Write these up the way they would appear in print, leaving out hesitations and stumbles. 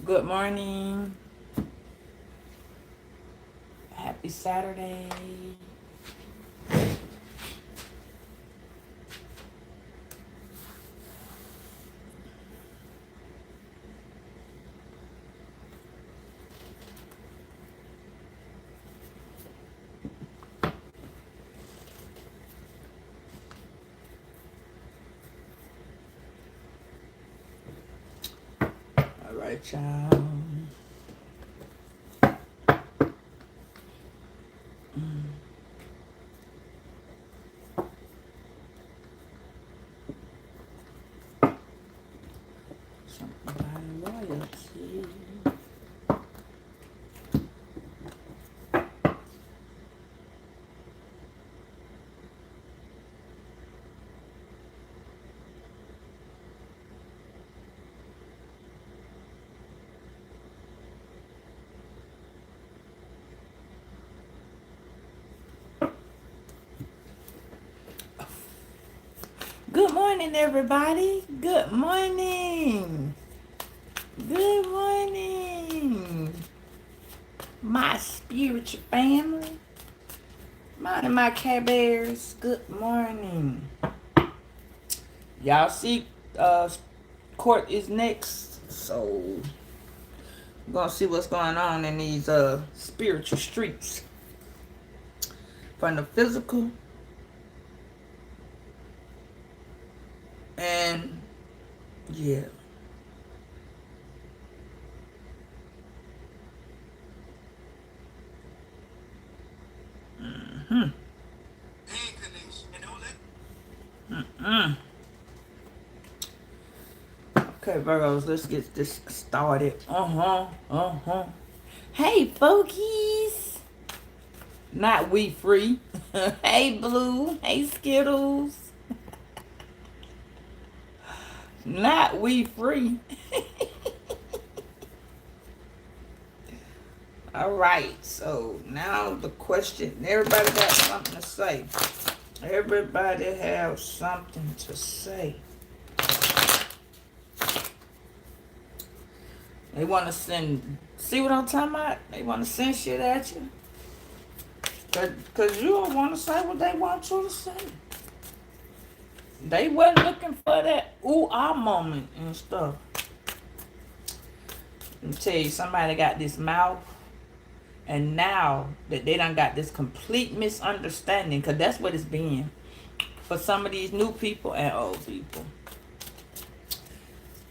Good morning. Happy Saturday. All right, y'all. Something about loyalty. Good morning, everybody. Good morning. Good morning. My spiritual family. Mine and my Care Bears. Good morning. Y'all see, court is next. So, we're going to see what's going on in these spiritual streets. From the physical and yeah. Mm-hmm. Okay, Virgos, let's get this started. Hey, folkies. Not we free. Hey, Blue. Hey, Skittles. Not we free. All right, so now the question. Everybody got something to say. Everybody have something to say. They want to send, see what I'm talking about? They want to send shit at you. Because you don't want to say what they want you to say. They wasn't looking for that ooh-ah moment and stuff. Let me tell you, somebody got this mouth. And now that they done got this complete misunderstanding, because that's what it's been for some of these new people and old people.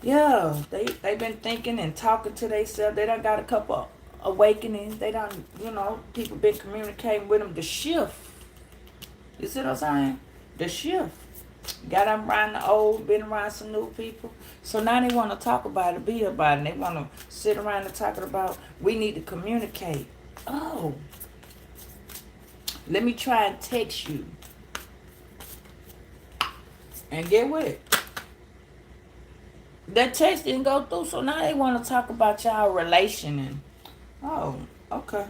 Yeah, they been thinking and talking to themselves. They done got a couple awakenings. They done, people been communicating with them. The shift. You see what I'm saying? The shift. Got them around the old, been around some new people. So now they want to talk about it, be about it. They want to sit around and talking about, we need to communicate. Oh, let me try and text you. And get with it. That text didn't go through, so now they want to talk about y'all relation. And oh, okay.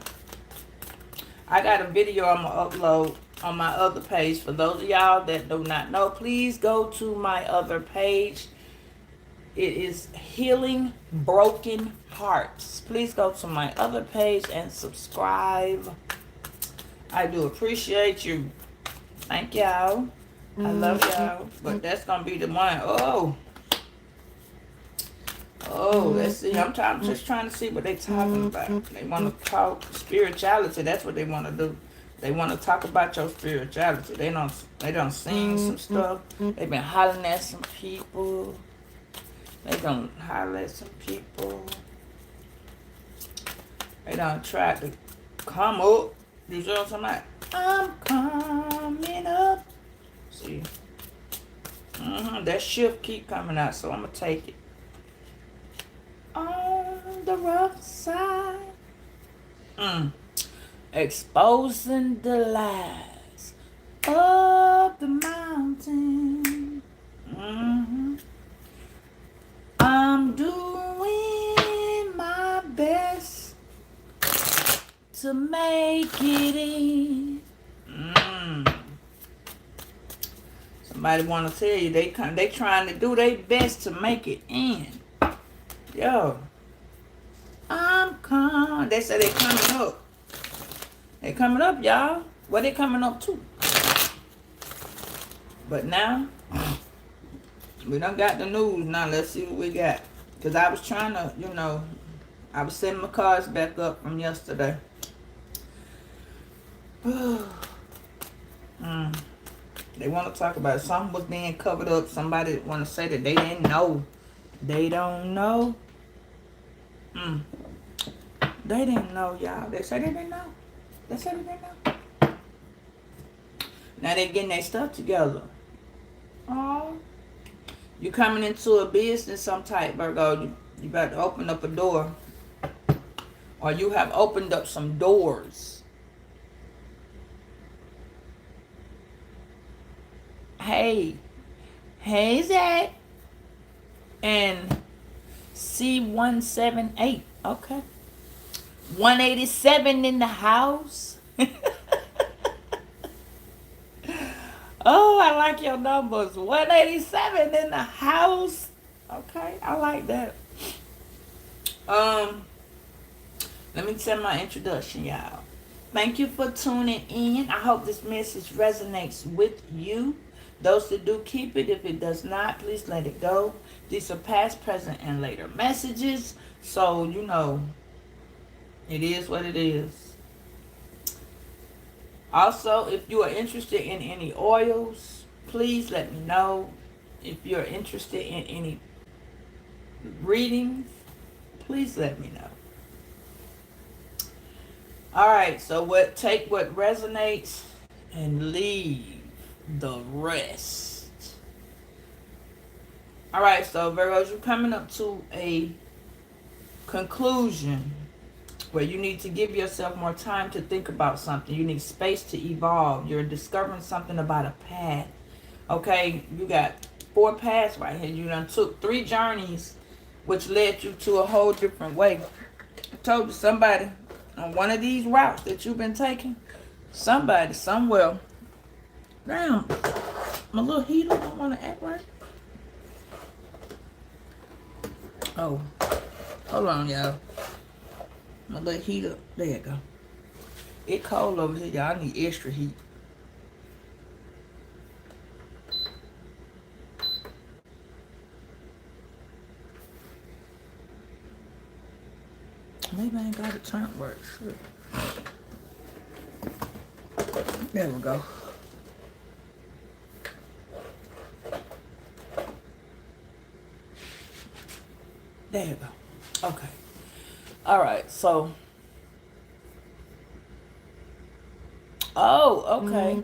I got a video I'm going to upload on my other page. For those of y'all that do not know, please go to my other page. It is Healing Broken Hearts. Please go to my other page and subscribe. I do appreciate you. Thank y'all. I love y'all. But that's going to be the one. Oh, let's see. I'm just trying to see what they're talking about. They want to talk spirituality. That's what they want to do. They want to talk about your spirituality. They don't sing some stuff. They've been hollering at some people. They don't holler at some people. They don't try to come up. You see what I'm talking about? I'm coming up. See? That shift keep coming out, so I'm going to take it. On the rough side. Exposing the lies of the mountain. I'm doing my best to make it in. Somebody want to tell you they trying to do their best to make it in. Yo, come. They say they coming up. They coming up, y'all. What they coming up to? But now, we done got the news. Now, let's see what we got. Because I was trying to, you know, I was setting my cards back up from yesterday. They want to talk about it. Something was being covered up. Somebody want to say that they didn't know. They don't know. They didn't know, y'all. They said they didn't know. They said they didn't know. Now they getting their stuff together. Oh, you coming into a business some type, Virgo. You about to open up a door. Or you have opened up some doors. Hey, Zach. And C178. Okay. 187 in the house. Oh, I like your numbers. 187 in the house. Okay, I like that. Let me tell my introduction, y'all. Thank you for tuning in. I hope this message resonates with you. Those that do, keep it. If it does not, please let it go. These are past, present, and later messages. So, you know, it is what it is. Also, if you are interested in any oils, please let me know. If you're interested in any readings, please let me know. Alright, so take what resonates and leave the rest. Alright, so Virgos, you're coming up to a conclusion where you need to give yourself more time to think about something. You need space to evolve. You're discovering something about a path. Okay, you got 4 paths right here. You done took 3 journeys, which led you to a whole different way. I told you, somebody on one of these routes that you've been taking, somebody, somewhere. Damn, my little heater don't want to act right. Oh, hold on, y'all. My little heater, there you go. It cold over here, y'all. I need extra heat. Maybe I ain't got it turned right. Sure. There we go. There you go. Okay. All right. So. Oh, okay.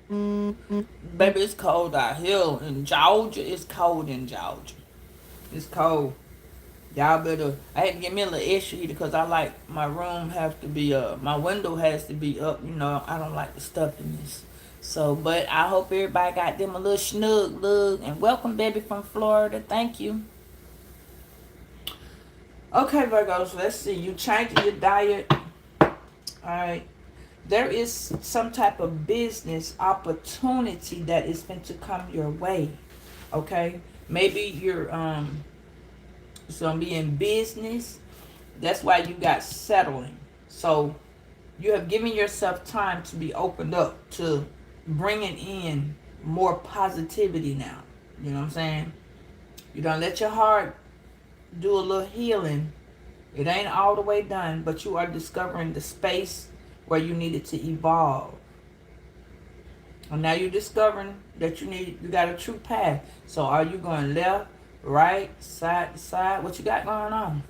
Baby, it's cold out here in Georgia. It's cold in Georgia. It's cold. Y'all better. I had to get me a little extra heater because I like my room have to be my window has to be up. You know, I don't like the stuff in this. So, but I hope everybody got them a little snug look. And welcome, baby, from Florida. Thank you. Okay, Virgos, let's see. You changing your diet. All right. There is some type of business opportunity that is going to come your way. Okay? Maybe you're it's going to be in business. That's why you got settling. So you have given yourself time to be opened up to bringing in more positivity now. You know what I'm saying? You don't let your heart do a little healing. It ain't all the way done, but you are discovering the space where you needed to evolve. And now you're discovering that you got a true path. So are you going left, right, side to side? What you got going on?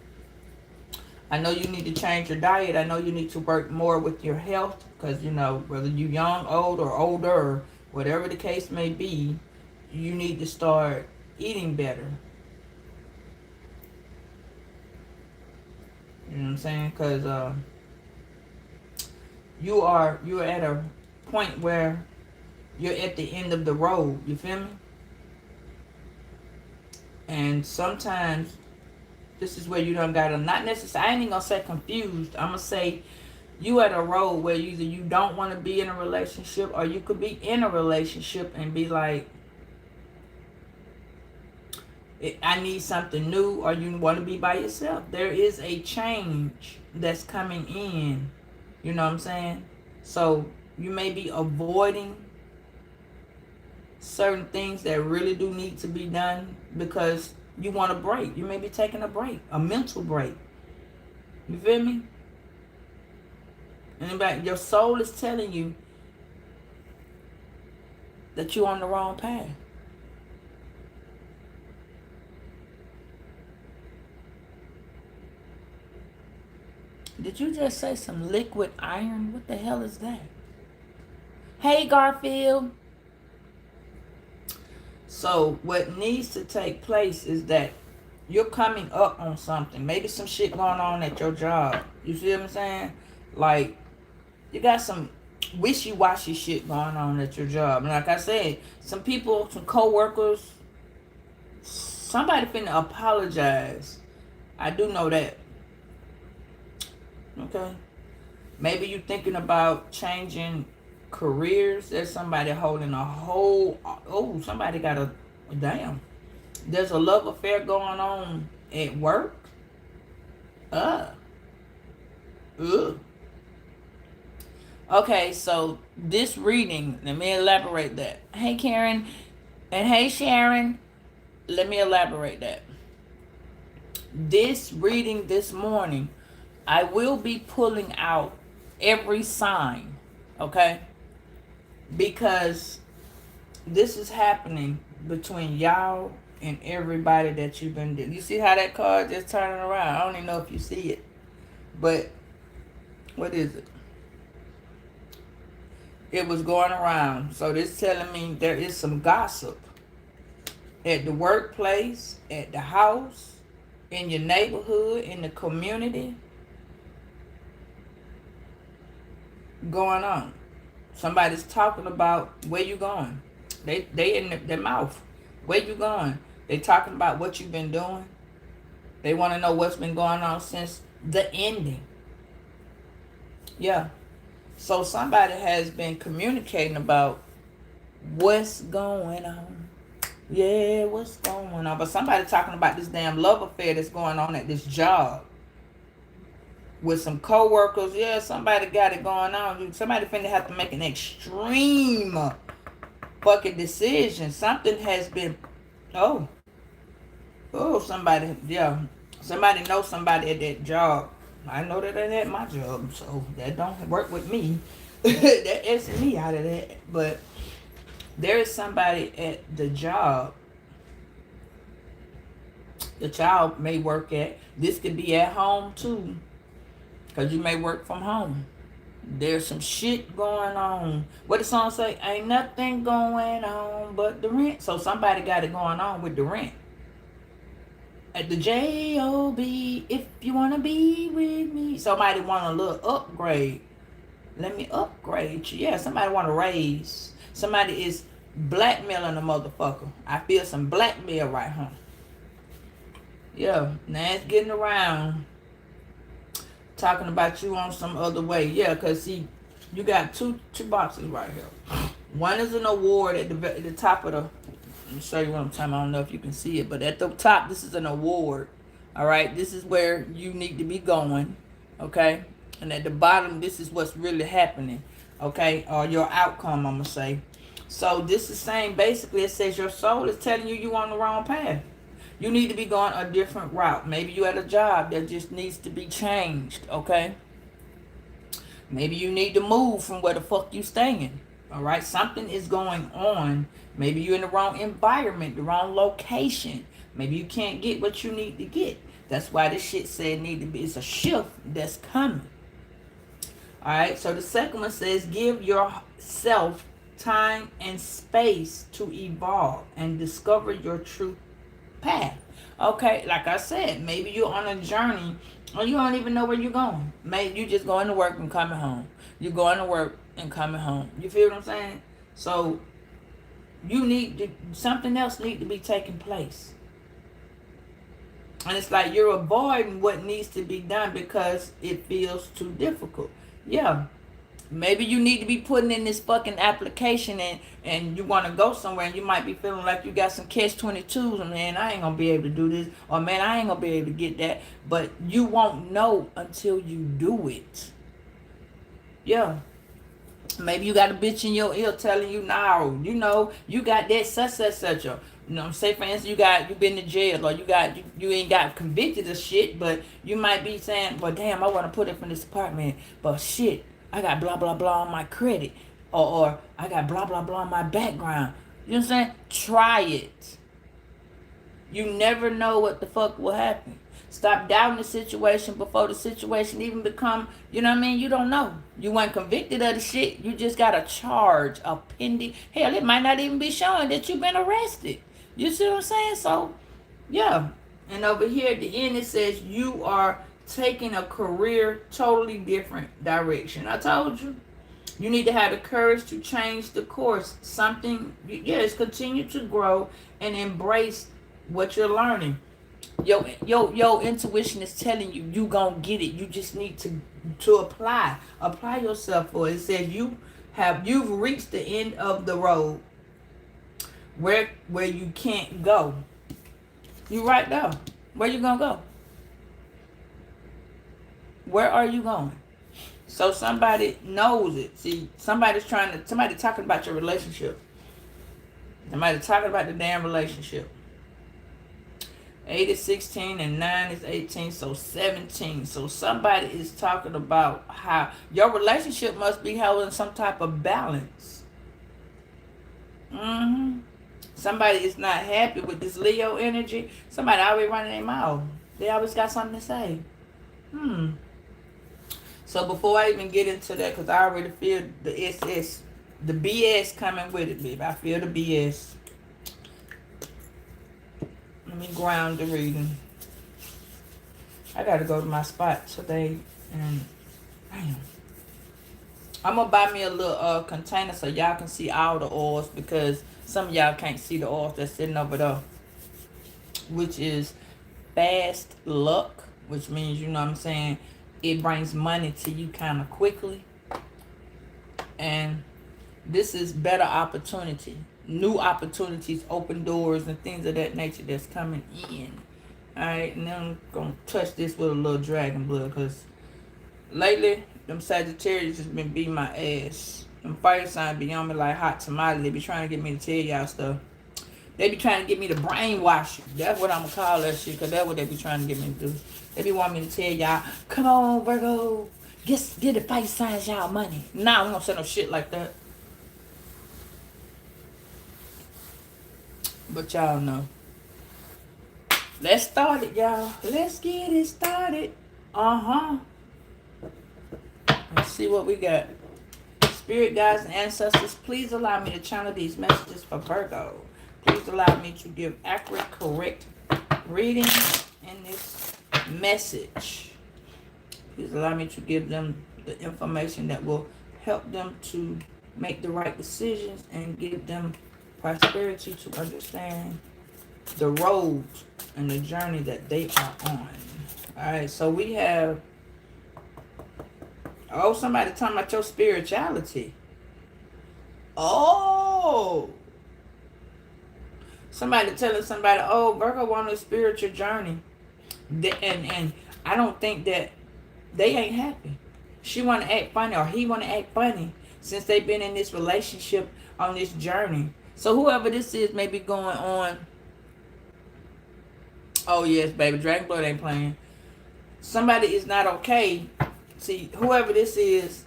I know you need to change your diet. I know you need to work more with your health because, you know, whether you're young, old, or older, or whatever the case may be, you need to start eating better. You know what I'm saying? Because you're at a point where you're at the end of the road. You feel me? And sometimes this is where you done got to, not necessarily, I ain't even going to say confused. I'm going to say you at a road where either you don't want to be in a relationship or you could be in a relationship and be like, I need something new, or you want to be by yourself. There is a change that's coming in. You know what I'm saying? So you may be avoiding certain things that really do need to be done because you want a break. You may be taking a break, a mental break. You feel me? And your soul is telling you that you're on the wrong path. Did you just say some liquid iron? What the hell is that? Hey, Garfield. So what needs to take place is that you're coming up on something. Maybe some shit going on at your job. You see what I'm saying? Like, you got some wishy-washy shit going on at your job. And like I said, some people, some co-workers, somebody finna apologize. I do know that. Okay? Maybe you're thinking about changing careers. There's somebody holding a whole... Oh, somebody got a... Damn. There's a love affair going on at work. Ugh. Okay, so this reading, let me elaborate that. Hey, Karen. And hey, Sharon. Let me elaborate that. This reading this morning, I will be pulling out every sign, okay? Because this is happening between y'all and everybody that you've been doing. You see how that card just turning around? I don't even know if you see it. But, what is it? It was going around. So this telling me there is some gossip at the workplace, at the house, in your neighborhood, in the community. Going on. Somebody's talking about where you going. They in their mouth. Where you going? They talking about what you've been doing. They want to know what's been going on since the ending. Yeah. So somebody has been communicating about what's going on. Yeah, what's going on? But somebody talking about this damn love affair that's going on at this job. With some co-workers. Yeah, somebody got it going on. Somebody finna have to make an extreme fucking decision. Something has been... Oh, somebody... Yeah. Somebody knows somebody at that job. I know that ain't at my job, so that don't work with me. That is me out of that. But there is somebody at the job the child may work at. This could be at home too, because you may work from home. There's some shit going on. What the song say? Ain't nothing going on but the rent. So somebody got it going on with the rent. At the J-O-B, if you want to be with me. Somebody want a little upgrade. Let me upgrade you. Yeah, somebody want to raise. Somebody is blackmailing a motherfucker. I feel some blackmail right here. Yeah, now it's getting around. Talking about you on some other way. Yeah, because see, you got two boxes right here. One is an award at the top of the... Let me show you what I'm talking about. I don't know if you can see it, but at the top, this is an award. All right, this is where you need to be going. Okay, and at the bottom, this is what's really happening. Okay, or your outcome, I'm gonna say. So this is saying basically, it says your soul is telling you you on the wrong path. You need to be going a different route. Maybe you at a job that just needs to be changed. Okay, maybe you need to move from where the fuck you staying. All right, something is going on. Maybe you're in the wrong environment, the wrong location. Maybe you can't get what you need to get. That's why this shit said need to be. It's a shift that's coming. All right, so the second one says give yourself time and space to evolve and discover your true path. Okay, like I said, maybe you're on a journey or you don't even know where you're going. Maybe you just going to work and coming home. You're going to work and coming home. You feel what I'm saying? So you need to, something else need to be taking place. And it's like you're avoiding what needs to be done because it feels too difficult. Yeah. Maybe you need to be putting in this fucking application, and you want to go somewhere, and you might be feeling like you got some catch-22s, and man, I ain't gonna be able to do this, or man, I ain't gonna be able to get that. But you won't know until you do it. Yeah. Maybe you got a bitch in your ear telling you, no, you know, you got that such. You know, say for instance, you been to jail, or you ain't got convicted of shit, but you might be saying, well, damn, I want to put it from this apartment, but shit, I got blah blah blah on my credit, or I got blah blah blah on my background. You know what I'm saying? Try it. You never know what the fuck will happen. Stop doubting the situation before the situation even become, you know what I mean? You don't know. You weren't convicted of the shit. You just got a charge, a pending. Hell, it might not even be showing that you've been arrested. You see what I'm saying? So, yeah. And over here at the end, it says you are taking a career totally different direction. I told you. You need to have the courage to change the course. Something, yes, continue to grow and embrace what you're learning. Your intuition is telling you gonna get it. You just need to apply yourself for it. It says you've reached the end of the road where you can't go. You right there. Where you gonna go? Where are you going? So somebody knows it. See, somebody talking about your relationship. Somebody talking about the damn relationship. 8 is 16 and 9 is 18, so 17. So somebody is talking about how your relationship must be held in some type of balance. Somebody is not happy with this Leo energy. Somebody always running their mouth. They always got something to say. So before I even get into that, because I already feel the BS coming with it, baby. I feel the BS. Let me ground the reading. I gotta go to my spot today, and damn, I'm gonna buy me a little container so y'all can see all the oils, because some of y'all can't see the oils that's sitting over there, which is fast luck, which means, you know what I'm saying, it brings money to you kind of quickly. And this is better opportunity. New opportunities, open doors, and things of that nature that's coming in. Alright, and then I'm going to touch this with a little dragon blood, because lately, them Sagittarius just been beating my ass. Them fire signs be on me like hot tamale. They be trying to get me to tell y'all stuff. They be trying to get me to brainwash you. That's what I'm going to call that shit, because that's what they be trying to get me to do. They be wanting me to tell y'all, come on, Virgo, get the fire signs y'all money. Nah, I'm going to say no shit like that. But y'all know. Let's start it, y'all. Let's get it started. Let's see what we got. Spirit guides and ancestors, please allow me to channel these messages for Virgo. Please allow me to give accurate, correct reading in this message. Please allow me to give them the information that will help them to make the right decisions and give them prosperity to understand the road and the journey that they are on. Alright, so we have, oh, somebody talking about your spirituality. Oh, somebody telling somebody, oh, Virgo on a spiritual journey. And I don't think that they ain't happy. She want to act funny, or he want to act funny, since they've been in this relationship on this journey. So whoever this is may be going on. Oh yes, baby, Dragon Blood ain't playing. Somebody is not okay. See, whoever this is,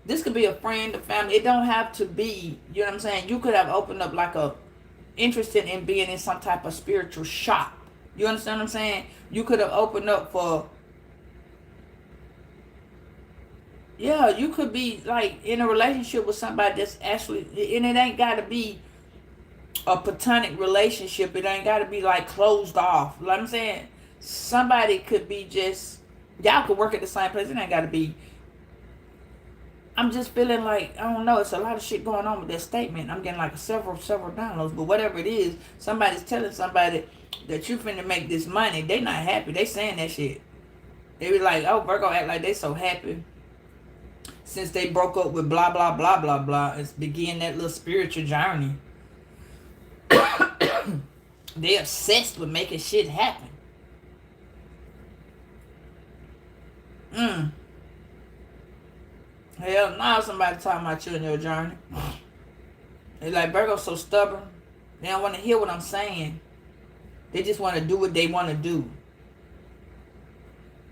this could be a friend, a family. It don't have to be, you know what I'm saying? You could have opened up like a, interested in being in some type of spiritual shop. You understand what I'm saying? You could have opened up for, yeah, you could be like in a relationship with somebody that's actually, and it ain't got to be a platonic relationship. It ain't got to be like closed off. You know what I'm saying? Somebody could be just, y'all could work at the same place. It ain't got to be. I'm just feeling like, I don't know, it's a lot of shit going on with that statement. I'm getting like several downloads, but whatever it is, somebody's telling somebody that you finna make this money. They not happy. They saying that shit. They be like, oh, Virgo act like they so happy. since they broke up with blah, blah, blah, blah, blah, it's begin that little spiritual journey. They obsessed with making shit happen. Hell, now somebody talking about you in your journey. They like, Virgo's so stubborn. They don't want to hear what I'm saying. They just want to do what they want to do.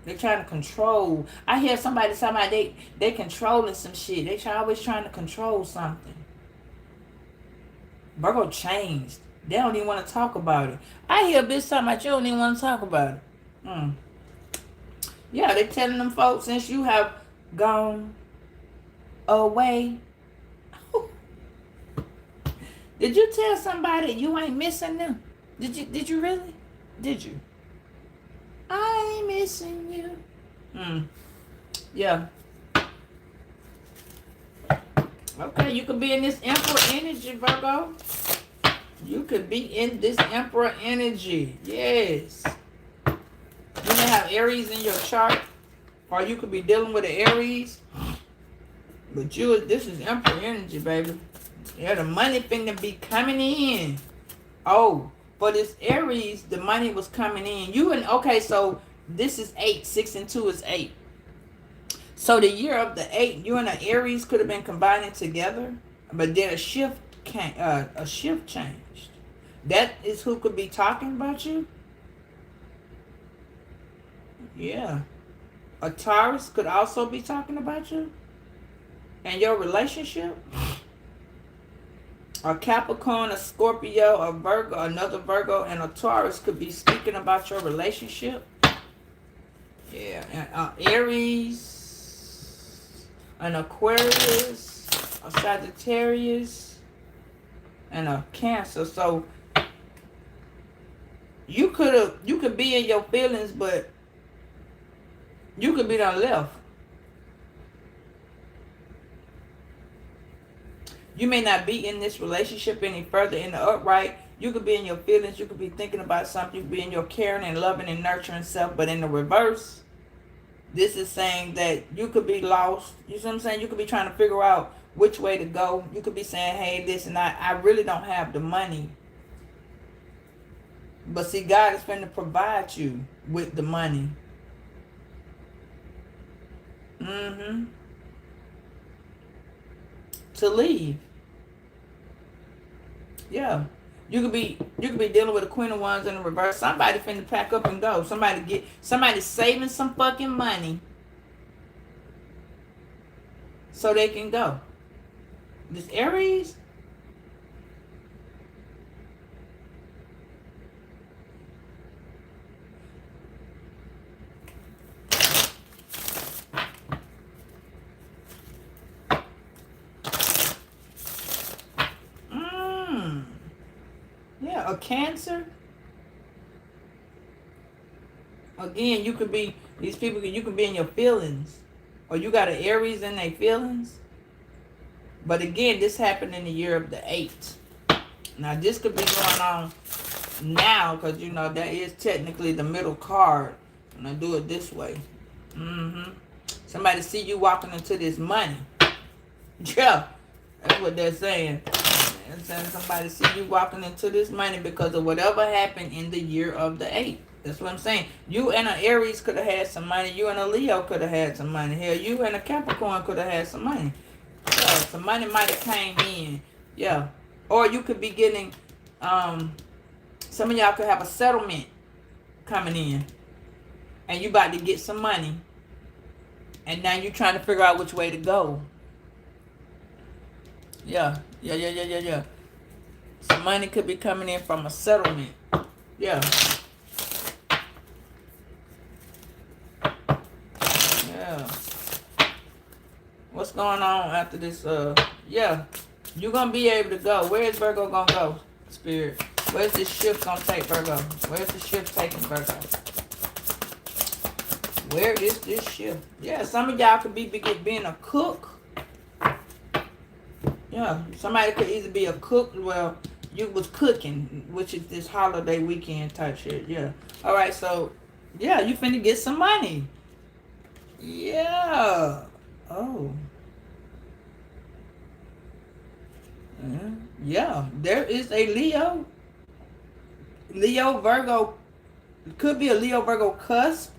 They trying to control. I hear somebody talking about they controlling some shit. They always trying to control something. Virgo changed. They don't even want to talk about it. I hear a bitch talking about you don't even want to talk about it. Yeah, they telling them folks, since you have gone away. Did you tell somebody you ain't missing them? Did you really? Did you? I ain't missing you. Yeah. Okay, you could be in this Emperor energy, Virgo. You could be in this Emperor energy. Yes. You may have Aries in your chart, or you could be dealing with an Aries. But this is Emperor energy, baby. Yeah, the money finna be coming in. Oh, for this Aries, the money was coming in. Okay, so this is 8. 6 and 2 is 8. So the year of the 8, you and the Aries could have been combining together, but then a shift changed. That is who could be talking about you. Yeah. A Taurus could also be talking about you and your relationship. A Capricorn, a Scorpio, a Virgo, another Virgo, and a Taurus could be speaking about your relationship. Yeah, and Aries, an Aquarius, a Sagittarius, and a Cancer. So you could be in your feelings, but you could be done left. You may not be in this relationship any further in the upright. You could be in your feelings. You could be thinking about something. You could be in your caring and loving and nurturing self. But in the reverse, this is saying that you could be lost. You see what I'm saying? You could be trying to figure out which way to go. You could be saying, hey, listen, I really don't have the money. But see, God is going to provide you with the money. To leave. Yeah. You could be dealing with a Queen of Wands in the reverse. Somebody finna pack up and go. Somebody saving some fucking money so they can go. This Aries. Yeah, a Cancer. Again, you could be, these people, you could be in your feelings. Or you got an Aries in their feelings. But again, this happened in the year of the 8. Now, this could be going on now, because, you know, that is technically the middle card. And I do it this way. Somebody see you walking into this money. Yeah, that's what they're saying. And saying somebody see you walking into this money because of whatever happened in the year of the 8. That's what I'm saying. You and an Aries could have had some money. You and a Leo could have had some money. Hell, you and a Capricorn could have had some money. Yeah, some money might have came in. Yeah. Or you could be getting, some of y'all could have a settlement coming in. And you about to get some money. And now you're trying to figure out which way to go. Yeah. Some money could be coming in from a settlement. Yeah. Yeah. What's going on after this? Yeah. You're going to be able to go. Where is Virgo going to go, Spirit? Where's this shift going to take Virgo? Where's the shift taking Virgo? Where is this shift? Yeah, some of y'all could be being a cook. Yeah, somebody could either be a cook. Well, you was cooking, which is this holiday weekend type shit. Yeah. All right, so, yeah, you finna get some money. Yeah. Oh. Yeah, there is a Leo. Leo, Virgo. It could be a Leo, Virgo cusp.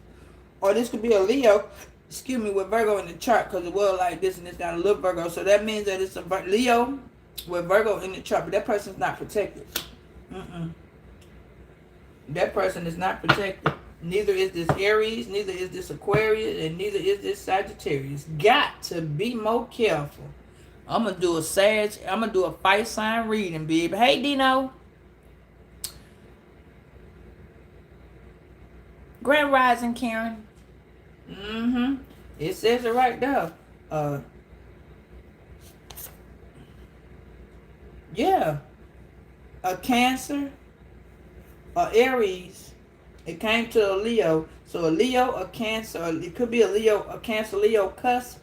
Or this could be a Leo, excuse me, with Virgo in the chart. Because it was like this and it's got a little Virgo. So that means that it's a Leo with Virgo in the chart. But that person's not protected. That person is not protected. Neither is this Aries, neither is this Aquarius, and neither is this Sagittarius. Got to be more careful. I'm going to do a fire sign reading, baby. Hey, Dino. Grand Rising, Karen. It says it right there. Yeah. A Cancer, a Aries. It came to a Leo. So a Leo, a Cancer. It could be a Leo, a Cancer, Leo cusp.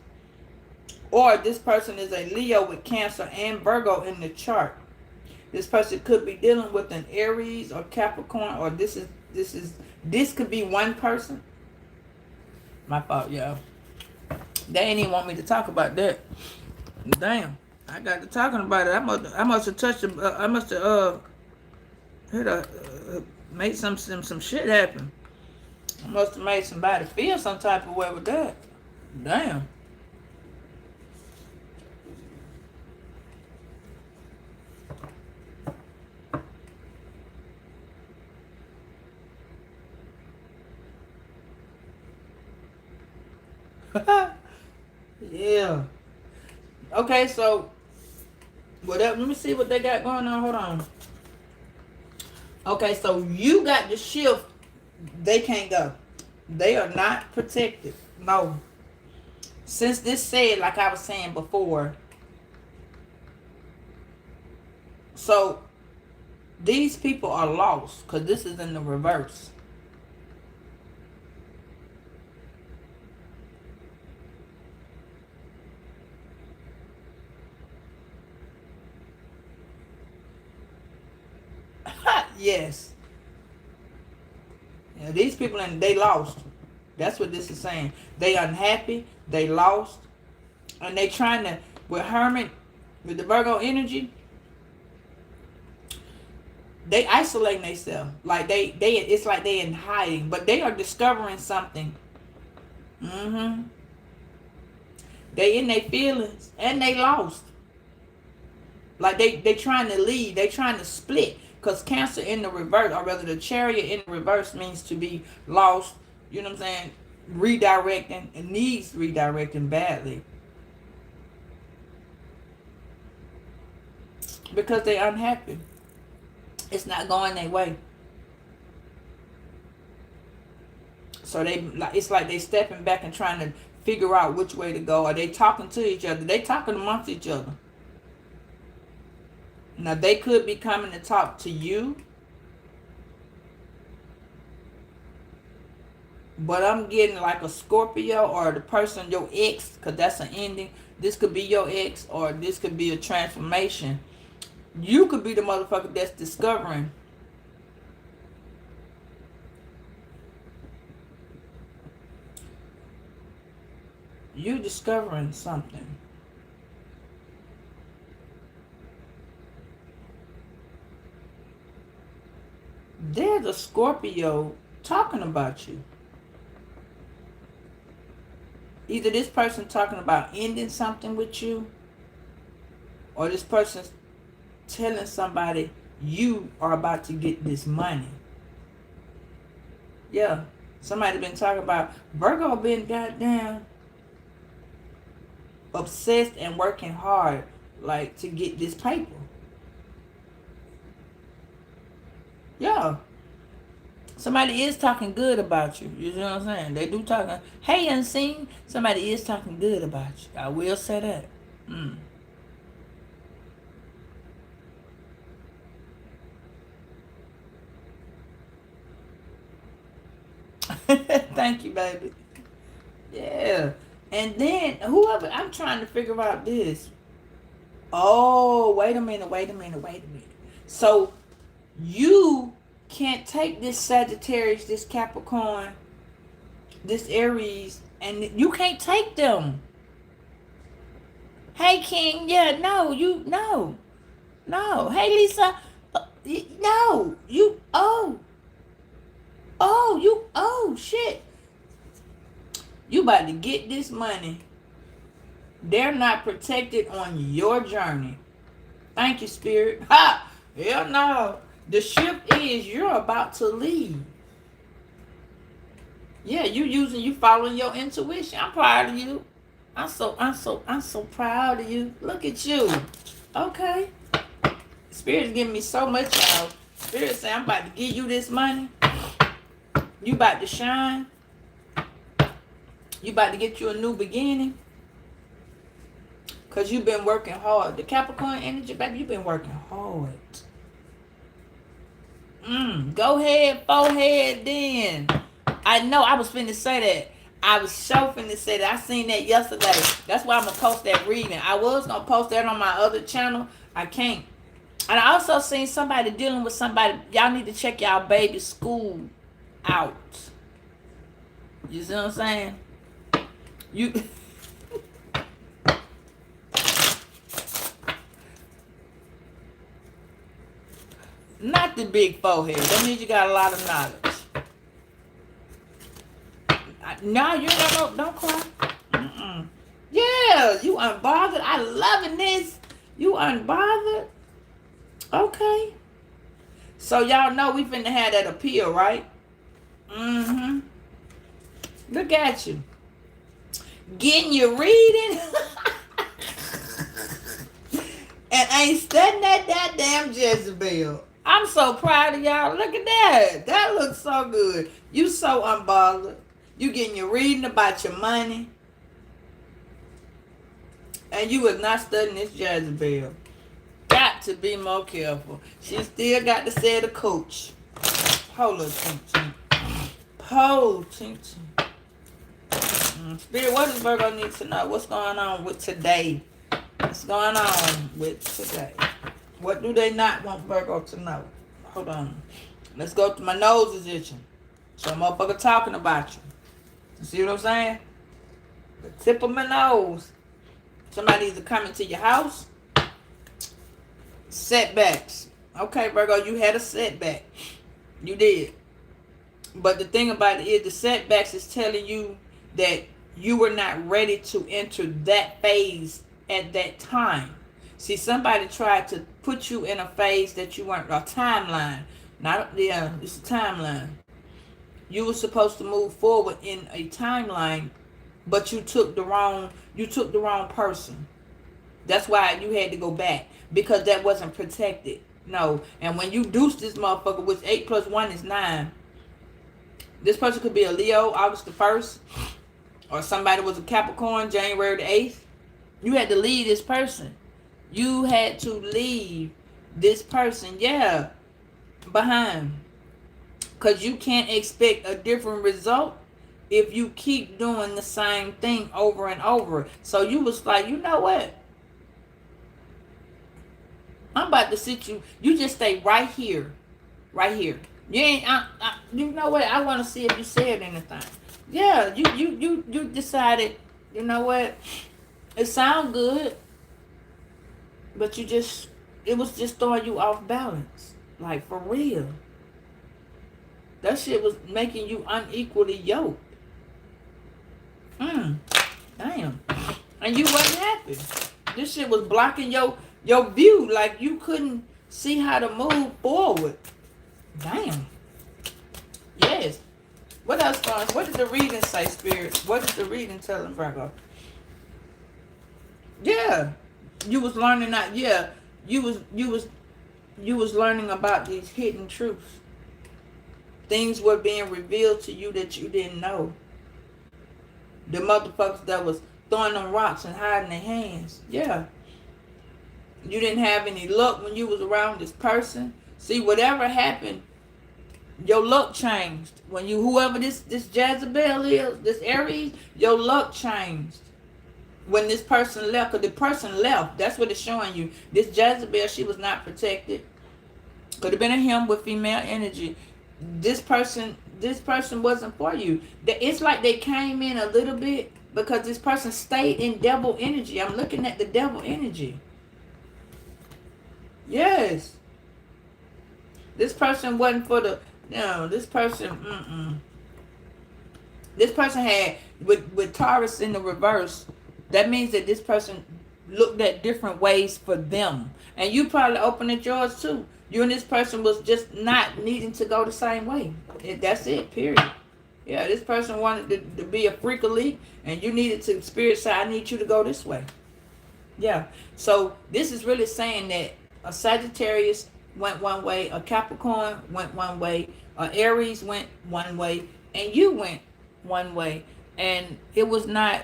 Or this person is a Leo with Cancer and Virgo in the chart. This person could be dealing with an Aries or Capricorn, or this could be one person. My fault, y'all. They ain't even want me to talk about that. Damn, I got to talking about it. I must have touched. I must have made some shit happen. I must have made somebody feel some type of way with that. Damn. Yeah. Okay, so whatever. Let me see what they got going on. Hold on. Okay, so you got the shift. They can't go. They are not protected. No. Since this said, like I was saying before, so these people are lost because this is in the reverse. Yes. Yeah, these people, and they lost. That's what this is saying. They unhappy. They lost. And they trying to, with Hermit, with the Virgo energy, they isolating themselves. Like it's like they in hiding. But they are discovering something. They in their feelings. And they lost. Like they trying to leave. They trying to split. Because Cancer in the reverse, or rather the Chariot in the reverse, means to be lost. You know what I'm saying? Redirecting. It needs redirecting badly. Because they unhappy. It's not going their way. So it's like they stepping back and trying to figure out which way to go. Are they talking to each other? They talking amongst each other. Now, they could be coming to talk to you. But I'm getting like a Scorpio or the person, your ex, because that's an ending. This could be your ex, or this could be a transformation. You could be the motherfucker that's discovering. You discovering something. There's a Scorpio talking about you. Either this person talking about ending something with you, or this person's telling somebody you are about to get this money. Yeah. Somebody been talking about Virgo been goddamn obsessed and working hard, like, to get this paper. Yeah. Somebody is talking good about you. You know what I'm saying? They do talking. Hey, unseen. Somebody is talking good about you. I will say that. Thank you, baby. Yeah. And then whoever, I'm trying to figure out this. Oh, wait a minute. So you can't take this Sagittarius, this Capricorn, this Aries, and you can't take them. Hey, King. Yeah, no. No. Hey, Lisa. No. You, shit. You about to get this money. They're not protected on your journey. Thank you, Spirit. Ha! Hell no. The shift is you're about to leave. Yeah, you following your intuition. I'm proud of you. I'm so proud of you. Look at you. Okay. Spirit's giving me so much out. Spirit saying, I'm about to give you this money. You about to shine. You about to get you a new beginning. Because you've been working hard. The Capricorn energy, baby, you've been working hard. Go ahead, forehead then. I know I was finna say that. I was so finna say that. I seen that yesterday. That's why I'm going to post that reading. I was going to post that on my other channel. I can't. And I also seen somebody dealing with somebody. Y'all need to check y'all baby's school out. You see what I'm saying? You... Not the big forehead. That means you got a lot of knowledge. No, you don't cry. Yeah, you unbothered. I loving this. You unbothered. Okay. So y'all know we finna have that appeal, right? Look at you. Getting your reading. And ain't studying that damn Jezebel. I'm so proud of y'all. Look at that. That looks so good. You so unbothered. You getting your reading about your money. And you was not studying this Jezebel. Got to be more careful. She still got to say the coach. Hold up, ching. Hold, ching. Spirit, what does Virgo need to know? What's going on with today? What's going on with today? What do they not want Virgo to know? Hold on. Let's go to my nose is itching. So motherfucker talking about you. You see what I'm saying? The tip of my nose. Somebody either coming to your house. Setbacks. Okay, Virgo, you had a setback. You did. But the thing about it is the setbacks is telling you that you were not ready to enter that phase at that time. See, somebody tried to put you in a phase that you weren't, a timeline. It's a timeline. You were supposed to move forward in a timeline, but you took the wrong person. That's why you had to go back, because that wasn't protected. No. And when you deuce this motherfucker, which 8 plus 1 is 9, this person could be a Leo, August the 1st, or somebody was a Capricorn, January the 8th. You had to leave this person. You had to leave this person, behind. Because you can't expect a different result if you keep doing the same thing over and over. So you was like, you know what? I'm about to sit you. You just stay right here. Right here. You ain't, you know what? I want to see if you said anything. Yeah, you decided, you know what? It sounds good. But it was just throwing you off balance. Like, for real. That shit was making you unequally yoked. Damn. And you wasn't happy. This shit was blocking your view. Like, you couldn't see how to move forward. Damn. Yes. What else, Fonz? What did the reading say, Spirit? What did the reading tell him, Virgo? Yeah. You was learning that, you was learning about these hidden truths. Things were being revealed to you that you didn't know. The motherfuckers that was throwing them rocks and hiding their hands. Yeah. You didn't have any luck when you was around this person. See, whatever happened, your luck changed. When you, whoever this Jezebel is, this Aries, your luck changed. When this person left, because the person left, that's what it's showing you. This Jezebel, she was not protected. Could have been a him with female energy. This person wasn't for you. It's like they came in a little bit because this person stayed in devil energy. I'm looking at the devil energy. Yeah. Yes. This person wasn't for the, this person, This person had, with Taurus in the reverse, that means that this person looked at different ways for them. And you probably opened at yours too. You and this person was just not needing to go the same way. That's it, period. Yeah, this person wanted to be a freakily, and you needed to, spirit say, I need you to go this way. Yeah. So this is really saying that a Sagittarius went one way, a Capricorn went one way, a Aries went one way, and you went one way. And it was not,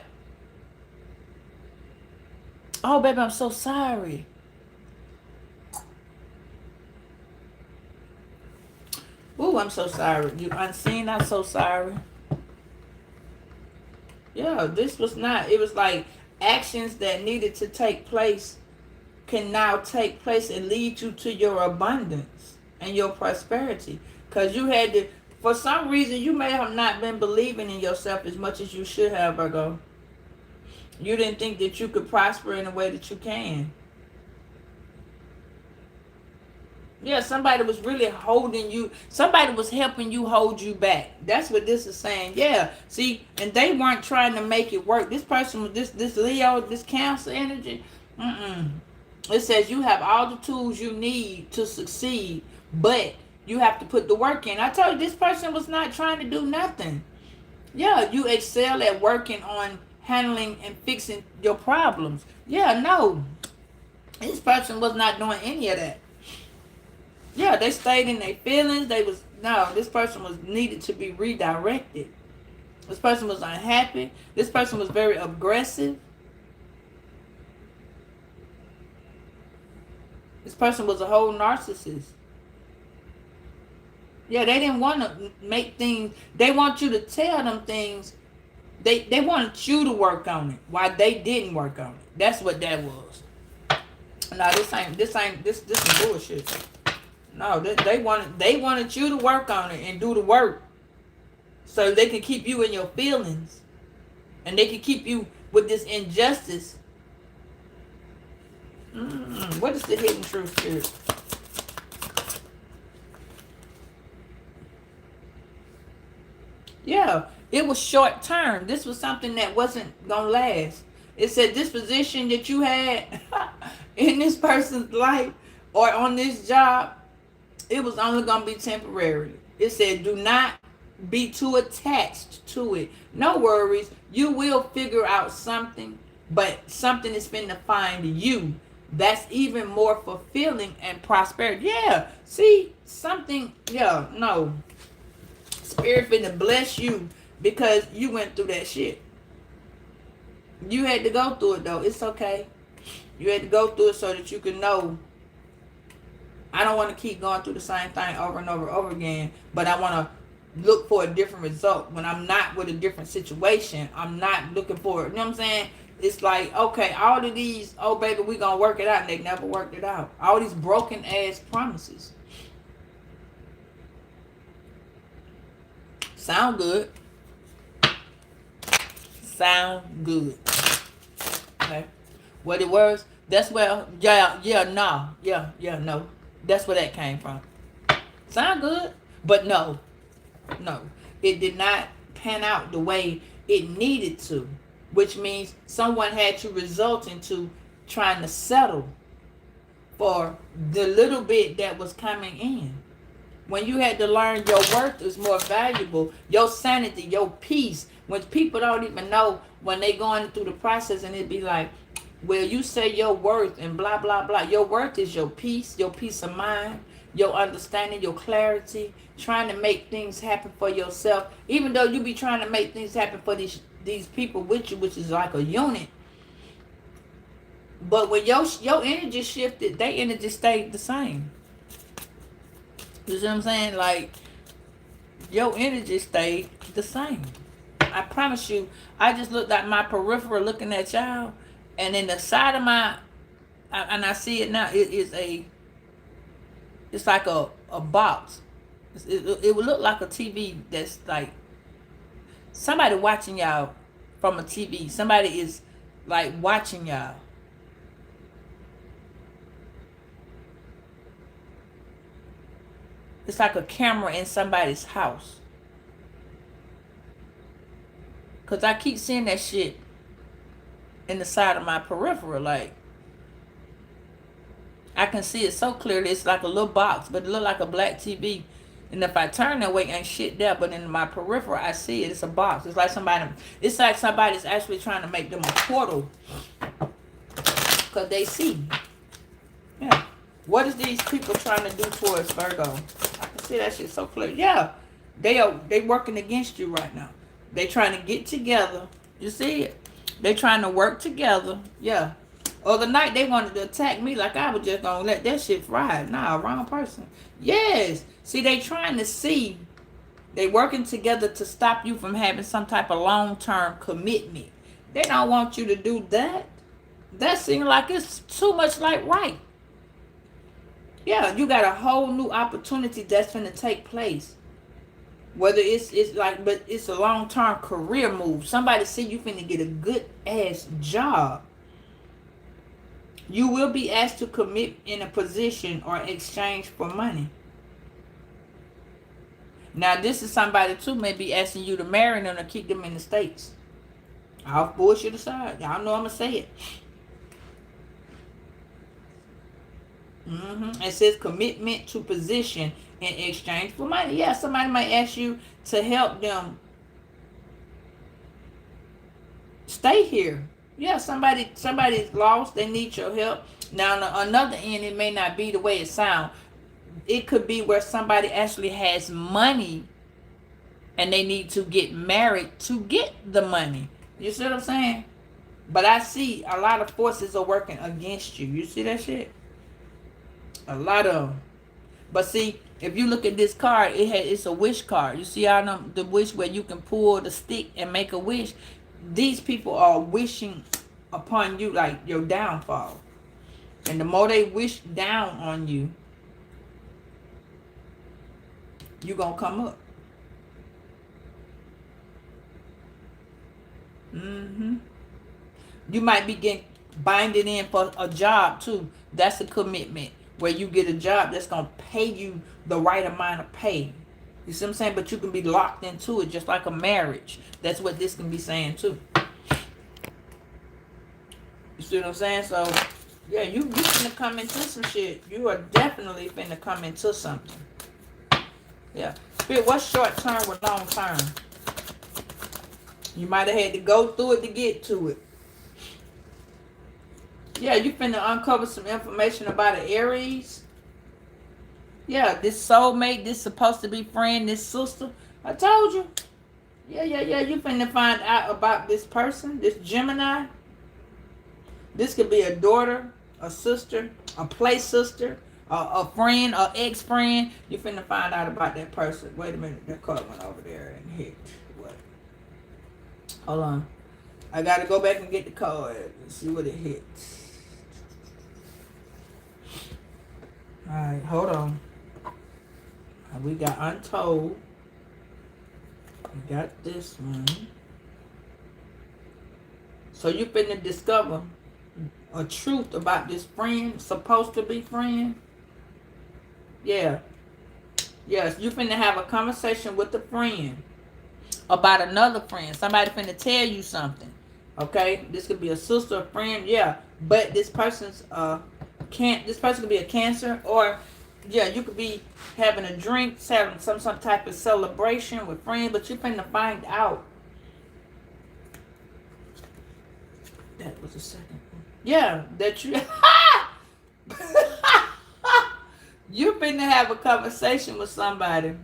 oh baby, I'm so sorry. Ooh, I'm so sorry. You unseen, I'm so sorry. Yeah, this was not, it was like actions that needed to take place can now take place and lead you to your abundance and your prosperity. Because you had to, for some reason, you may have not been believing in yourself as much as you should have, Virgo. You didn't think that you could prosper in a way that you can. Yeah, somebody was really holding you. Somebody was helping you hold you back. That's what this is saying. Yeah, see, and they weren't trying to make it work. This person, this Leo, this Cancer energy, it says you have all the tools you need to succeed, but you have to put the work in. I told you this person was not trying to do nothing. Yeah, you excel at working on handling and fixing your problems. Yeah, no, this person was not doing any of that. Yeah, they stayed in their feelings. This person was needed to be redirected. This person was unhappy. This person was very aggressive. This person was a whole narcissist. Yeah, they didn't want to make things. They want you to tell them things. They wanted you to work on it while they didn't work on it. That's what that was. No, this is bullshit. No, they wanted you to work on it and do the work, so they can keep you in your feelings, and they can keep you with this injustice. What is the hidden truth, spirit? Yeah, it was short term. This was something that wasn't gonna last. It said this position that you had in this person's life or on this job, it was only going to be temporary. It said, do not be too attached to it. No worries. You will figure out something, but something is finna find you that's even more fulfilling and prosperity. Yeah. See, something, yeah, no. Spirit finna bless you because you went through that shit. You had to go through it, though. It's okay. You had to go through it so that you can know, I don't want to keep going through the same thing over and over again, but I want to look for a different result. When I'm not with a different situation, I'm not looking for it. You know what I'm saying? It's like, okay, all of these, oh baby, we gonna work it out, and they never worked it out. All these broken ass promises. Sound good. Sound good. Okay. What it was, that's where, no. That's where that came from. Sound good, but no. It did not pan out the way it needed to, which means someone had to result into trying to settle for the little bit that was coming in. When you had to learn your worth is more valuable, your sanity, your peace, when people don't even know when they going through the process, and it'd be like, well, you say your worth and blah, blah, blah. Your worth is your peace of mind, your understanding, your clarity, trying to make things happen for yourself. Even though you be trying to make things happen for these people with you, which is like a unit. But when your energy shifted, their energy stayed the same. You see what I'm saying? Like, your energy stayed the same. I promise you, I just looked at my peripheral looking at y'all, and in the side of my, and I see it now, it's like a box. It would look like a TV that's like, somebody watching y'all from a TV. Somebody is like watching y'all. It's like a camera in somebody's house. Because I keep seeing that shit in the side of my peripheral. Like, I can see it so clearly. It's like a little box, but it look like a black TV. And if I turn that way, ain't shit there. But in my peripheral, I see it. It's a box. It's like somebody's actually trying to make them a portal. Because they see. Yeah. What is these people trying to do towards Virgo? I can see that shit so clear. Yeah. They working against you right now. They trying to get together. You see it? They trying to work together. Yeah. Other night they wanted to attack me like I was just gonna let that shit fry. Nah, wrong person. Yes. See, they trying to see. They working together to stop you from having some type of long-term commitment. They don't want you to do that. That seems like it's too much like right. Yeah, you got a whole new opportunity that's going to take place. Whether it's like, but it's a long-term career move. Somebody see you finna get a good ass job. You will be asked to commit in a position or exchange for money. Now, this is somebody too may be asking you to marry them or keep them in the States. Off bullshit aside, y'all know I'm gonna say it. It says commitment to position in exchange for money. Yeah, somebody might ask you to help them stay here. Yeah, somebody's lost. They need your help. Now, on the other end, it may not be the way it sounds. It could be where somebody actually has money and they need to get married to get the money. You see what I'm saying? But I see a lot of forces are working against you. You see that shit? A lot of them. But see, if you look at this card, it's a wish card. You see how the wish where you can pull the stick and make a wish? These people are wishing upon you like your downfall. And the more they wish down on you, you're going to come up. You might be getting binded in for a job too. That's a commitment where you get a job that's going to pay you the right amount of pay. You see what I'm saying? But you can be locked into it just like a marriage. That's what this can be saying too. You see what I'm saying? So, yeah, you finna come into some shit. You are definitely finna come into something. Yeah. Spirit, what's short term with long term? You might have had to go through it to get to it. Yeah, you finna uncover some information about an Aries. Yeah, this soulmate, this supposed to be friend, this sister. I told you. Yeah. You finna find out about this person, this Gemini. This could be a daughter, a sister, a play sister, a friend, or ex-friend. You finna find out about that person. Wait a minute, that card went over there and hit. What? Hold on. I gotta go back and get the card and see what it hits. Alright, hold on. We got Untold. We got this one. So you finna discover a truth about this friend, supposed to be friend. Yeah. Yes, you finna have a conversation with a friend about another friend. Somebody finna tell you something. Okay? This could be a sister, a friend, yeah. But this person's this person could be a Cancer, or yeah, you could be having a drink, having some type of celebration with friends, but you're finna find out. That was the second one. Yeah, that you you finna have a conversation with somebody,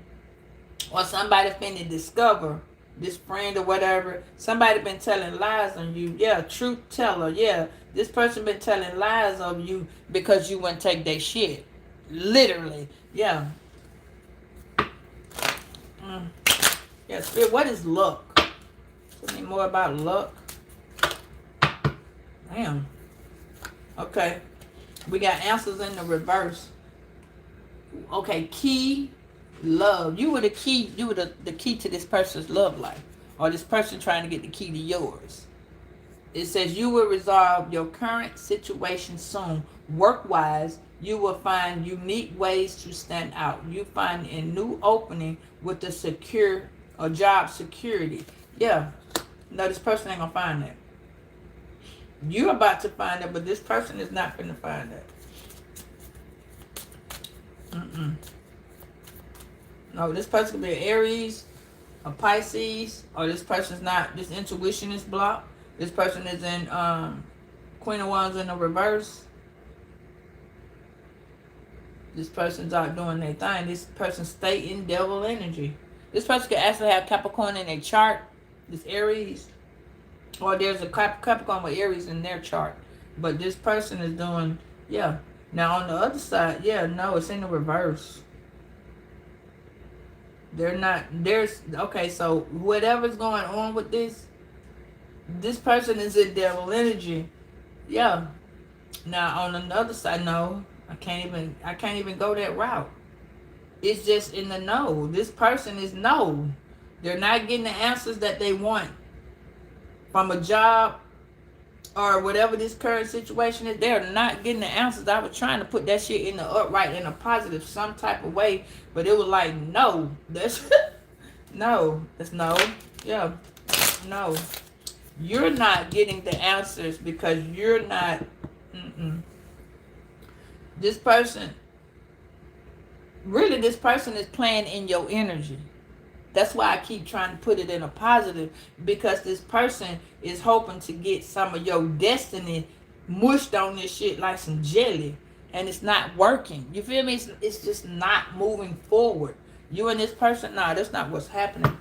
or somebody finna discover this friend or whatever. Somebody been telling lies on you. Yeah, truth teller. Yeah, this person been telling lies on you because you wouldn't take their shit. Literally. Yeah. Yeah, Spirit, what is luck? Tell me more about luck. Damn. Okay. We got answers in the reverse. Okay, key, love. You were the key. You were the key to this person's love life, or this person trying to get the key to yours. It says you will resolve your current situation soon, work-wise, You will find unique ways to stand out. You find a new opening with the secure or job security. Yeah. No, this person ain't gonna find that. You're about to find it, but this person is not gonna find it. No, this person could be an Aries, a Pisces, or this person's not. This intuition is blocked. This person is in Queen of Wands in the reverse. This person's out doing their thing. This person stay in devil energy. This person could actually have Capricorn in their chart. This Aries. Or there's a Capricorn with Aries in their chart. But this person is doing, yeah. Now on the other side, yeah, no, it's in the reverse. They're not, there's, okay, so whatever's going on with this person is in devil energy. Yeah. Now on the other side, no, I can't even go that route. It's just in the no. This person is no. They're not getting the answers that they want from a job or whatever this current situation is. They're not getting the answers. I was trying to put that shit in the upright, in a positive, some type of way, but it was like, no. That's no. That's no. Yeah. No. You're not getting the answers because you're not. This person, really, this person is playing in your energy. That's why I keep trying to put it in a positive, because this person is hoping to get some of your destiny mushed on this shit like some jelly, and it's not working. You feel me? It's just not moving forward. You and this person, nah, that's not what's happening.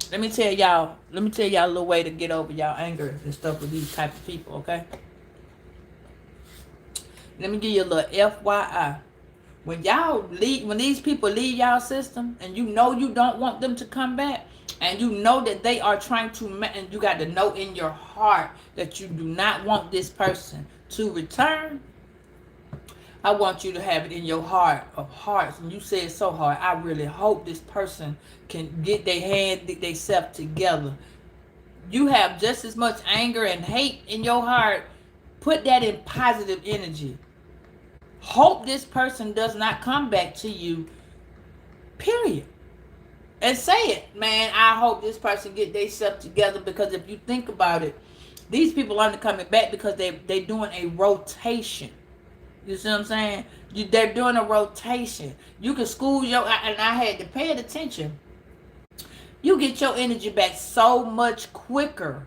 Let me tell y'all a little way to get over y'all anger and stuff with these type of people, okay? Let me give you a little FYI. When these people leave y'all system, and you know you don't want them to come back, and you know that they are trying to, and you got to know in your heart that you do not want this person to return, I want you to have it in your heart of hearts. And you say it so hard, I really hope this person can get their hand, get themselves together. You have just as much anger and hate in your heart. Put that in positive energy. Hope this person does not come back to you, period. And say it, man, I hope this person get themselves together, because if you think about it, these people aren't coming back because they're doing a rotation. You see what I'm saying? They're doing a rotation. You can school and I had to pay attention. You get your energy back so much quicker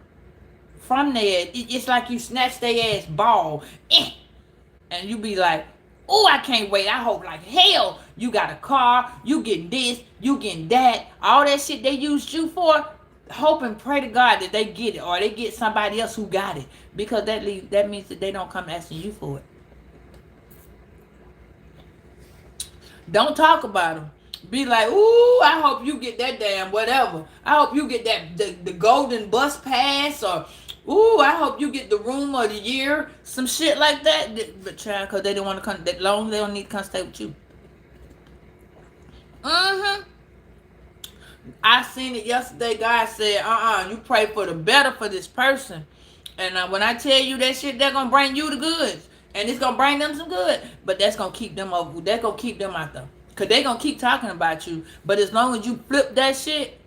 from there. It's like you snatch their ass ball, and you be like, oh, I can't wait. I hope like hell you got a car, you getting this, you getting that, all that shit they used you for. Hope and pray to God that they get it, or they get somebody else who got it, because that means that they don't come asking you for it. Don't talk about them. Be like, ooh, I hope you get that damn whatever. I hope you get that the golden bus pass, or ooh, I hope you get the room of the year, some shit like that. But child, because they don't want to come that long, they don't need to come stay with you. I seen it yesterday. God said, you pray for the better for this person. And when I tell you that shit, they're going to bring you the goods. And it's going to bring them some good. But that's going to keep them over. That's going to keep them out there. Because they're going to keep talking about you. But as long as you flip that shit,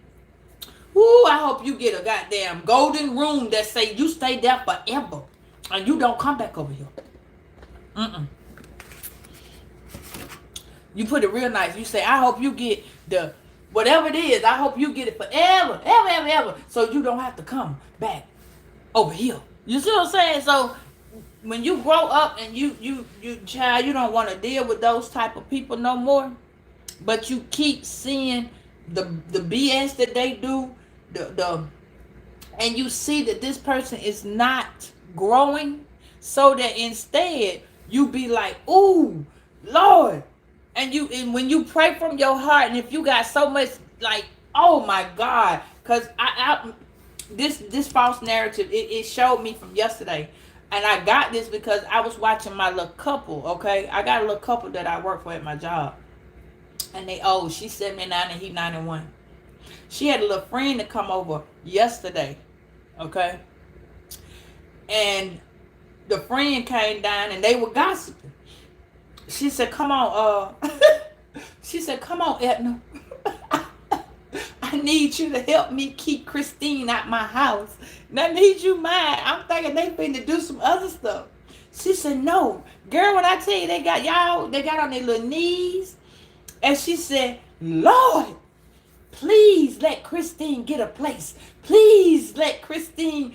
woo, I hope you get a goddamn golden room that say you stay there forever. And you don't come back over here. You put it real nice. You say, I hope you get the whatever it is. I hope you get it forever. Ever. So you don't have to come back over here. You see what I'm saying? So when you grow up and you child, you don't want to deal with those type of people no more. But you keep seeing the BS that they do, and you see that this person is not growing, so that instead you be like, ooh, Lord. And when you pray from your heart, and if you got so much like, oh my God, because this false narrative, it showed me from yesterday. And I got this because I was watching my little couple, okay? I got a little couple that I work for at my job. And they old. She's 79 and he 91. She had a little friend to come over yesterday, okay? And the friend came down and they were gossiping. She said, come on, she said, come on, Edna. I need you to help me keep Christine out my house. And I need you mine. I'm thinking they finna do some other stuff. She said, no. Girl, when I tell you they got on their little knees. And she said, Lord, please let Christine get a place. Please let Christine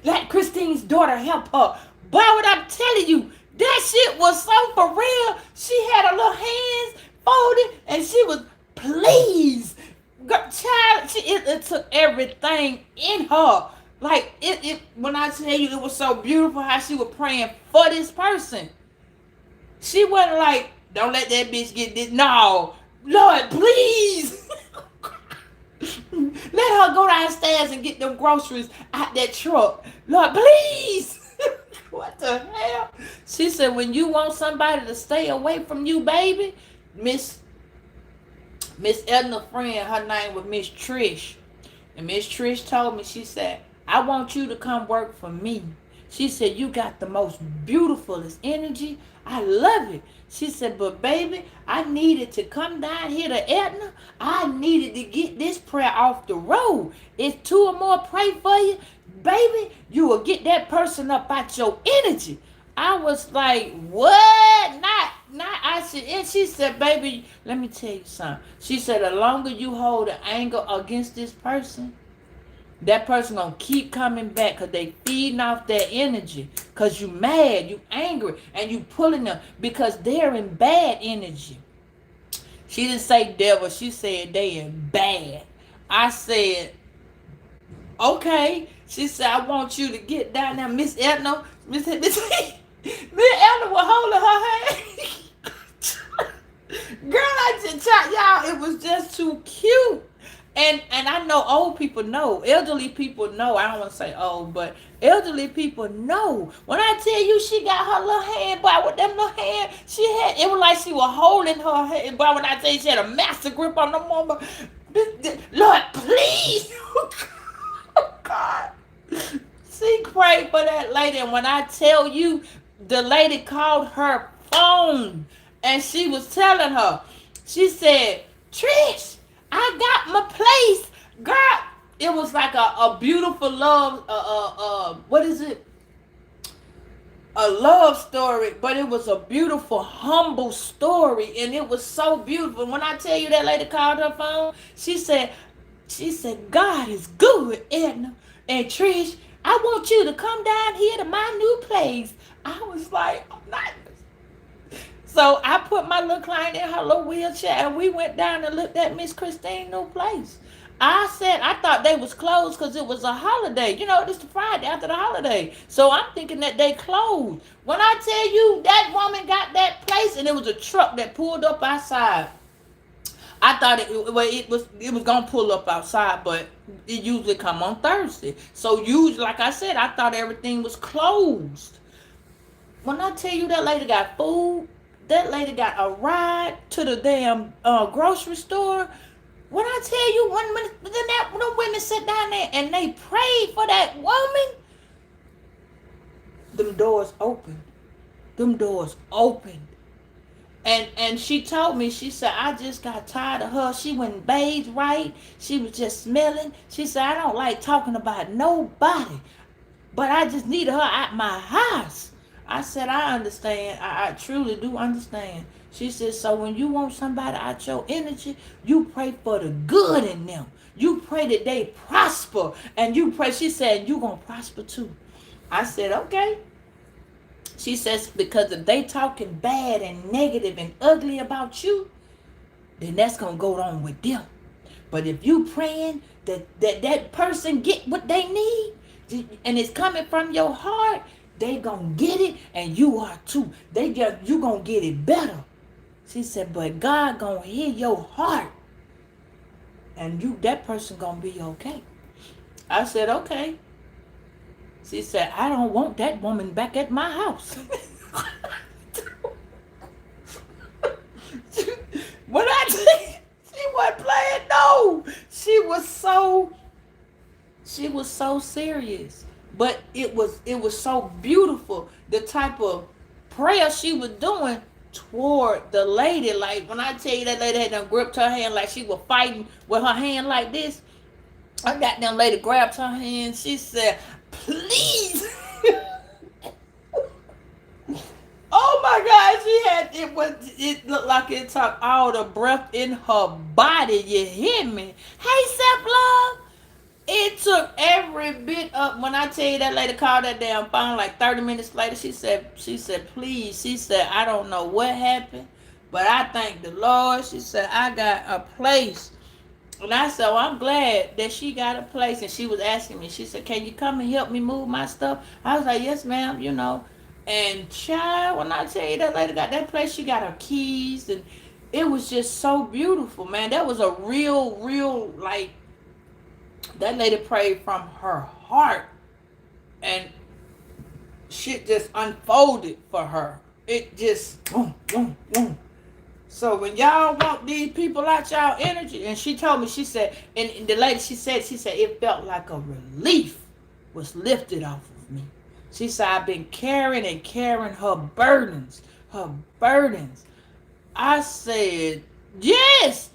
let Christine's daughter help her. Boy, what I'm telling you, that shit was so for real. She had her little hands folded and she was please. Child, it took everything in her. Like it when I tell you it was so beautiful how she was praying for this person. She wasn't like, don't let that bitch get this. No, Lord, please. Let her go downstairs and get them groceries out that truck. Lord, please. What the hell? She said, when you want somebody to stay away from you, baby, Miss Edna's friend, her name was Miss Trish. And Miss Trish told me, she said, I want you to come work for me. She said, you got the most beautifulest energy. I love it. She said, but baby, I needed to come down here to Edna. I needed to get this prayer off the road. If two or more pray for you, baby, you will get that person up out your energy. I was like, what? Not. I said, and she said, baby, let me tell you something. She said, the longer you hold the anger against this person, that person gonna keep coming back because they feeding off that energy. Because you mad, you angry, and you pulling them because they're in bad energy. She didn't say devil, she said they in bad. I said, okay. She said, I want you to get down there. Miss Edna, Miss Edna was holding her hand. Girl, I just y'all, it was just too cute. And I know old people know, elderly people know. I don't want to say old, but elderly people know. When I tell you she got her little hand, boy, with them little hand, she had, it was like she was holding her hand. Boy, when I tell you she had a master grip on the woman, Lord, please. Oh, God. She prayed for that lady. And when I tell you, the lady called her phone and she was telling her, she said, Trish, I got my place. Girl, it was like a beautiful love, what is it? A love story, but it was a beautiful, humble story. And it was so beautiful. When I tell you that lady called her phone, she said, God is good, Edna. And Trish, I want you to come down here to my new place. I was like, oh, nice. So I put my little client in her little wheelchair and we went down and looked at Miss Christine's new place. I said, I thought they was closed because it was a holiday. You know, it's the Friday after the holiday. So I'm thinking that they closed. When I tell you that woman got that place and it was a truck that pulled up outside. I thought it was gonna pull up outside, but it usually come on Thursday. So usually, like I said, I thought everything was closed. When I tell you that lady got food, that lady got a ride to the damn grocery store. When I tell you, when the women sit down there and they prayed for that woman, them doors opened. Them doors opened. And she told me, she said, I just got tired of her. She wouldn't bathe right. She was just smelling. She said, I don't like talking about nobody, but I just needed her at my house. I said, I understand. I truly do understand. She said, so when you want somebody out your energy, you pray for the good in them. You pray that they prosper. And you pray, she said, you going to prosper too. I said, okay. She says, because if they talking bad and negative and ugly about you, then that's going to go on with them. But if you praying that person get what they need, and it's coming from your heart, they gonna get it, and you are too. You gonna get it better. She said, but God gonna hear your heart, and that person gonna be okay. I said, okay. She said, I don't want that woman back at my house. When I tell she wasn't playing, no. She was so serious. But it was so beautiful, the type of prayer she was doing toward the lady. Like when I tell you that lady had done gripped her hand like she was fighting with her hand like this. I got them lady grabbed her hand. She said, please. Oh my God, it looked like it took all the breath in her body. You hear me? Hey, self-love. It took every bit up. When I tell you that lady called that damn phone like 30 minutes later, she said, please. She said, I don't know what happened, but I thank the Lord. She said, I got a place. And I said, well, I'm glad that she got a place. And she was asking me, she said, can you come and help me move my stuff? I was like, yes, ma'am, you know. And child, when I tell you that lady got that place, she got her keys. And it was just so beautiful, man. That was a real, like, that lady prayed from her heart. And shit just unfolded for her. It just, boom, boom, boom. So when y'all want these people out y'all energy, and she told me, she said, and the lady, she said it felt like a relief was lifted off of me. She said, I've been carrying her burdens. I said, yes.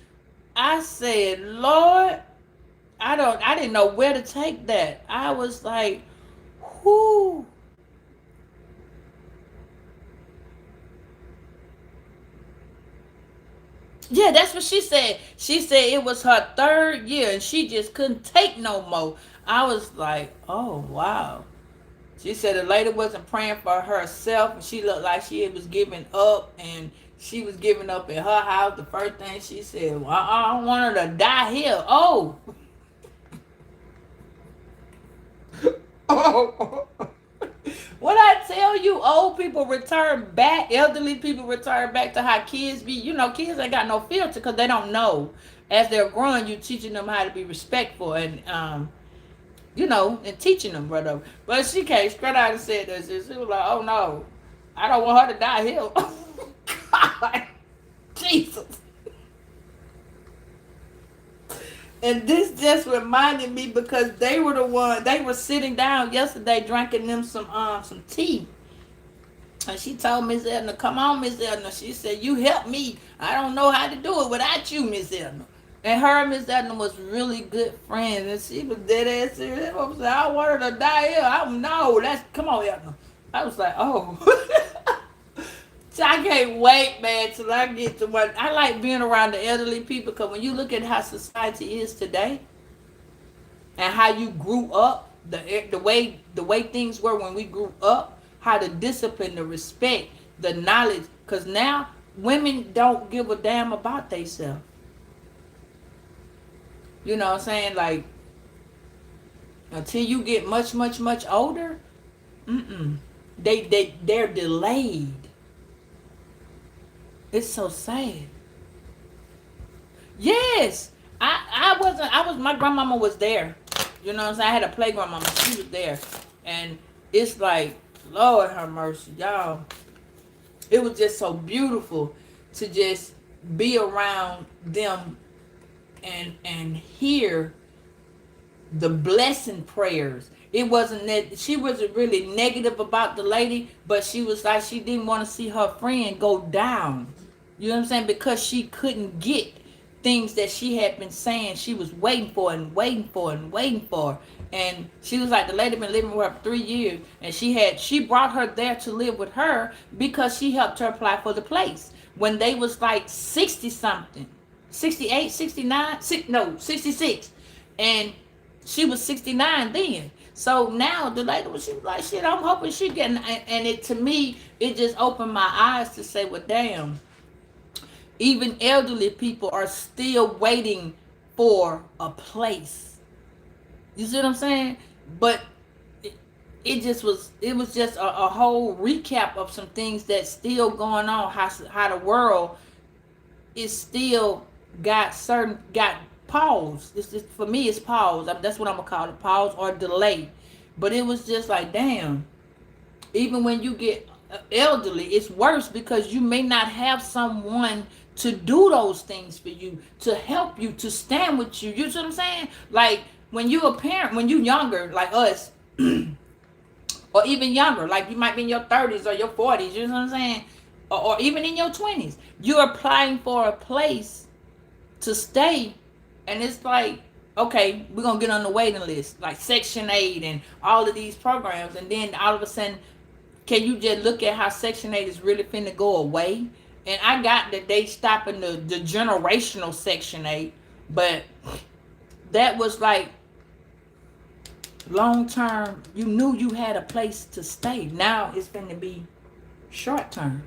I said, Lord, I didn't know where to take that. I was like, whoo. Yeah, that's what she said. She said it was her 3rd year and she just couldn't take no more. I was like, oh, wow. She said the lady wasn't praying for herself and she looked like she was giving up, and she was giving up in her house. The first thing she said, well, I don't want her to die here. Oh. Oh. When I tell you old people return back, elderly people return back to how kids be, you know, kids ain't got no filter because they don't know. As they're growing, you teaching them how to be respectful and, you know, and teaching them, brother. But she came straight out and said this. She was like, oh no, I don't want her to die here. God, Jesus. And this just reminded me because they were the one, they were sitting down yesterday drinking them some tea. And she told Miss Edna, come on, Miss Edna. She said, you help me. I don't know how to do it without you, Miss Edna. And her and Miss Edna was really good friends. And she was dead ass serious. I was like, I want her to die here. I don't know. Come on, Edna. I was like, oh. So I can't wait, man, till I get to what I like being around the elderly people, because when you look at how society is today and how you grew up, the way things were when we grew up, how the discipline, the respect, the knowledge, because now women don't give a damn about themselves. You know what I'm saying? Like, until you get much older, they're delayed. It's so sad. Yes. My grandmama was there. You know what I'm saying? I had a play grandmama. She was there. And it's like, Lord have mercy, y'all. It was just so beautiful to just be around them and hear the blessing prayers. It wasn't that she wasn't really negative about the lady, but she was like, she didn't want to see her friend go down. You know what I'm saying? Because she couldn't get things that she had been saying she was waiting for. And she was like, the lady been living with her for 3 years, and she brought her there to live with her because she helped her apply for the place when they was like 60 something, 68, 69, 66, and she was 69 then. So now the lady she was like, shit, I'm hoping she getting, and it, to me, it just opened my eyes to say, well, damn, even elderly people are still waiting for a place. You see what I'm saying? But it was just a whole recap of some things that's still going on, how the world is still got pause. It's just, for me, it's pause. That's what I'm gonna call it, pause or delay. But it was just like, damn, even when you get elderly, it's worse because you may not have someone to do those things for you, to help you, to stand with you. You see what I'm saying? Like when you a parent, when you younger, like us, or even younger, like you might be in your 30s or your 40s, you know what I'm saying? Or even in your 20s. You're applying for a place to stay, and it's like, okay, we're going to get on the waiting list, like Section 8 and all of these programs, and then all of a sudden, can you just look at how Section 8 is really finna go away? And I got that they stopping the generational Section 8, but that was like long term. You knew you had a place to stay. Now it's finna be short term.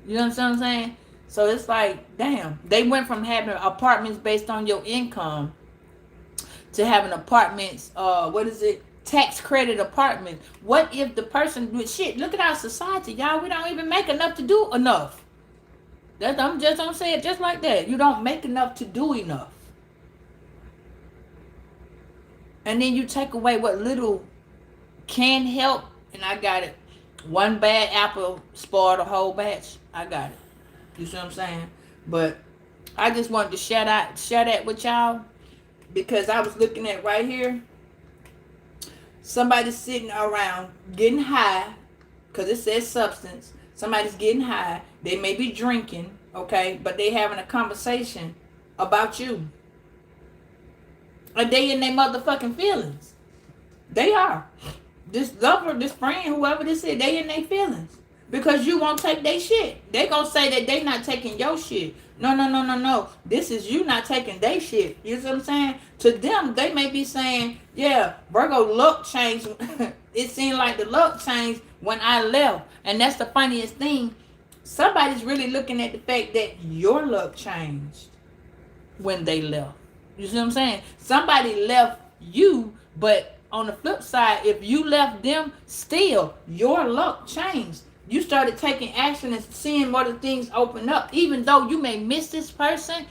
You know what I'm saying? So it's like, damn, they went from having apartments based on your income to having apartments, tax credit apartments. What if the person, shit, look at our society, y'all, we don't even make enough to do enough. I'm just gonna say it just like that. You don't make enough to do enough. And then you take away what little can help, and I got it. One bad apple spoiled a whole batch. I got it. You see what I'm saying? But I just wanted to share that with y'all, because I was looking at right here. Somebody's sitting around getting high, because it says substance. Somebody's getting high. They may be drinking, okay, but they having a conversation about you. And they in their motherfucking feelings. They are. This lover, this friend, whoever this is, they in their feelings. Because you won't take their shit. They gonna say that they not taking your shit. No. This is you not taking their shit. You see what I'm saying? To them, they may be saying, yeah, Virgo luck changed. It seemed like the luck changed when I left. And that's the funniest thing. Somebody's really looking at the fact that your luck changed when they left. You see what I'm saying? Somebody left you, but on the flip side, if you left them, still, your luck changed. You started taking action and seeing more of the things open up, even though you may miss this person.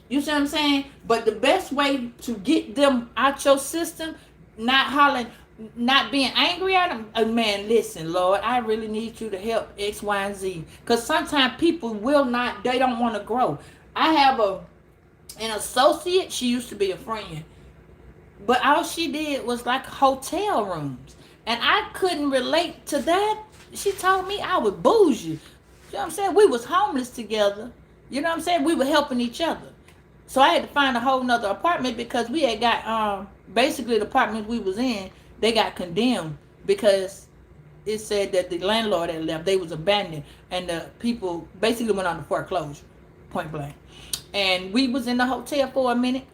You see what I'm saying? But the best way to get them out your system, not hollering, not being angry at them, oh, man, listen, Lord, I really need you to help X, Y, and Z. Because sometimes people they don't want to grow. I have an associate, she used to be a friend, but all she did was like hotel rooms. And I couldn't relate to that. She told me I was bougie. You know what I'm saying? We was homeless together. You know what I'm saying? We were helping each other. So I had to find a whole nother apartment, because we had got, basically the apartment we was in, they got condemned because it said that the landlord had left. They was abandoned. And the people basically went on to foreclosure, point blank. And we was in the hotel for a minute.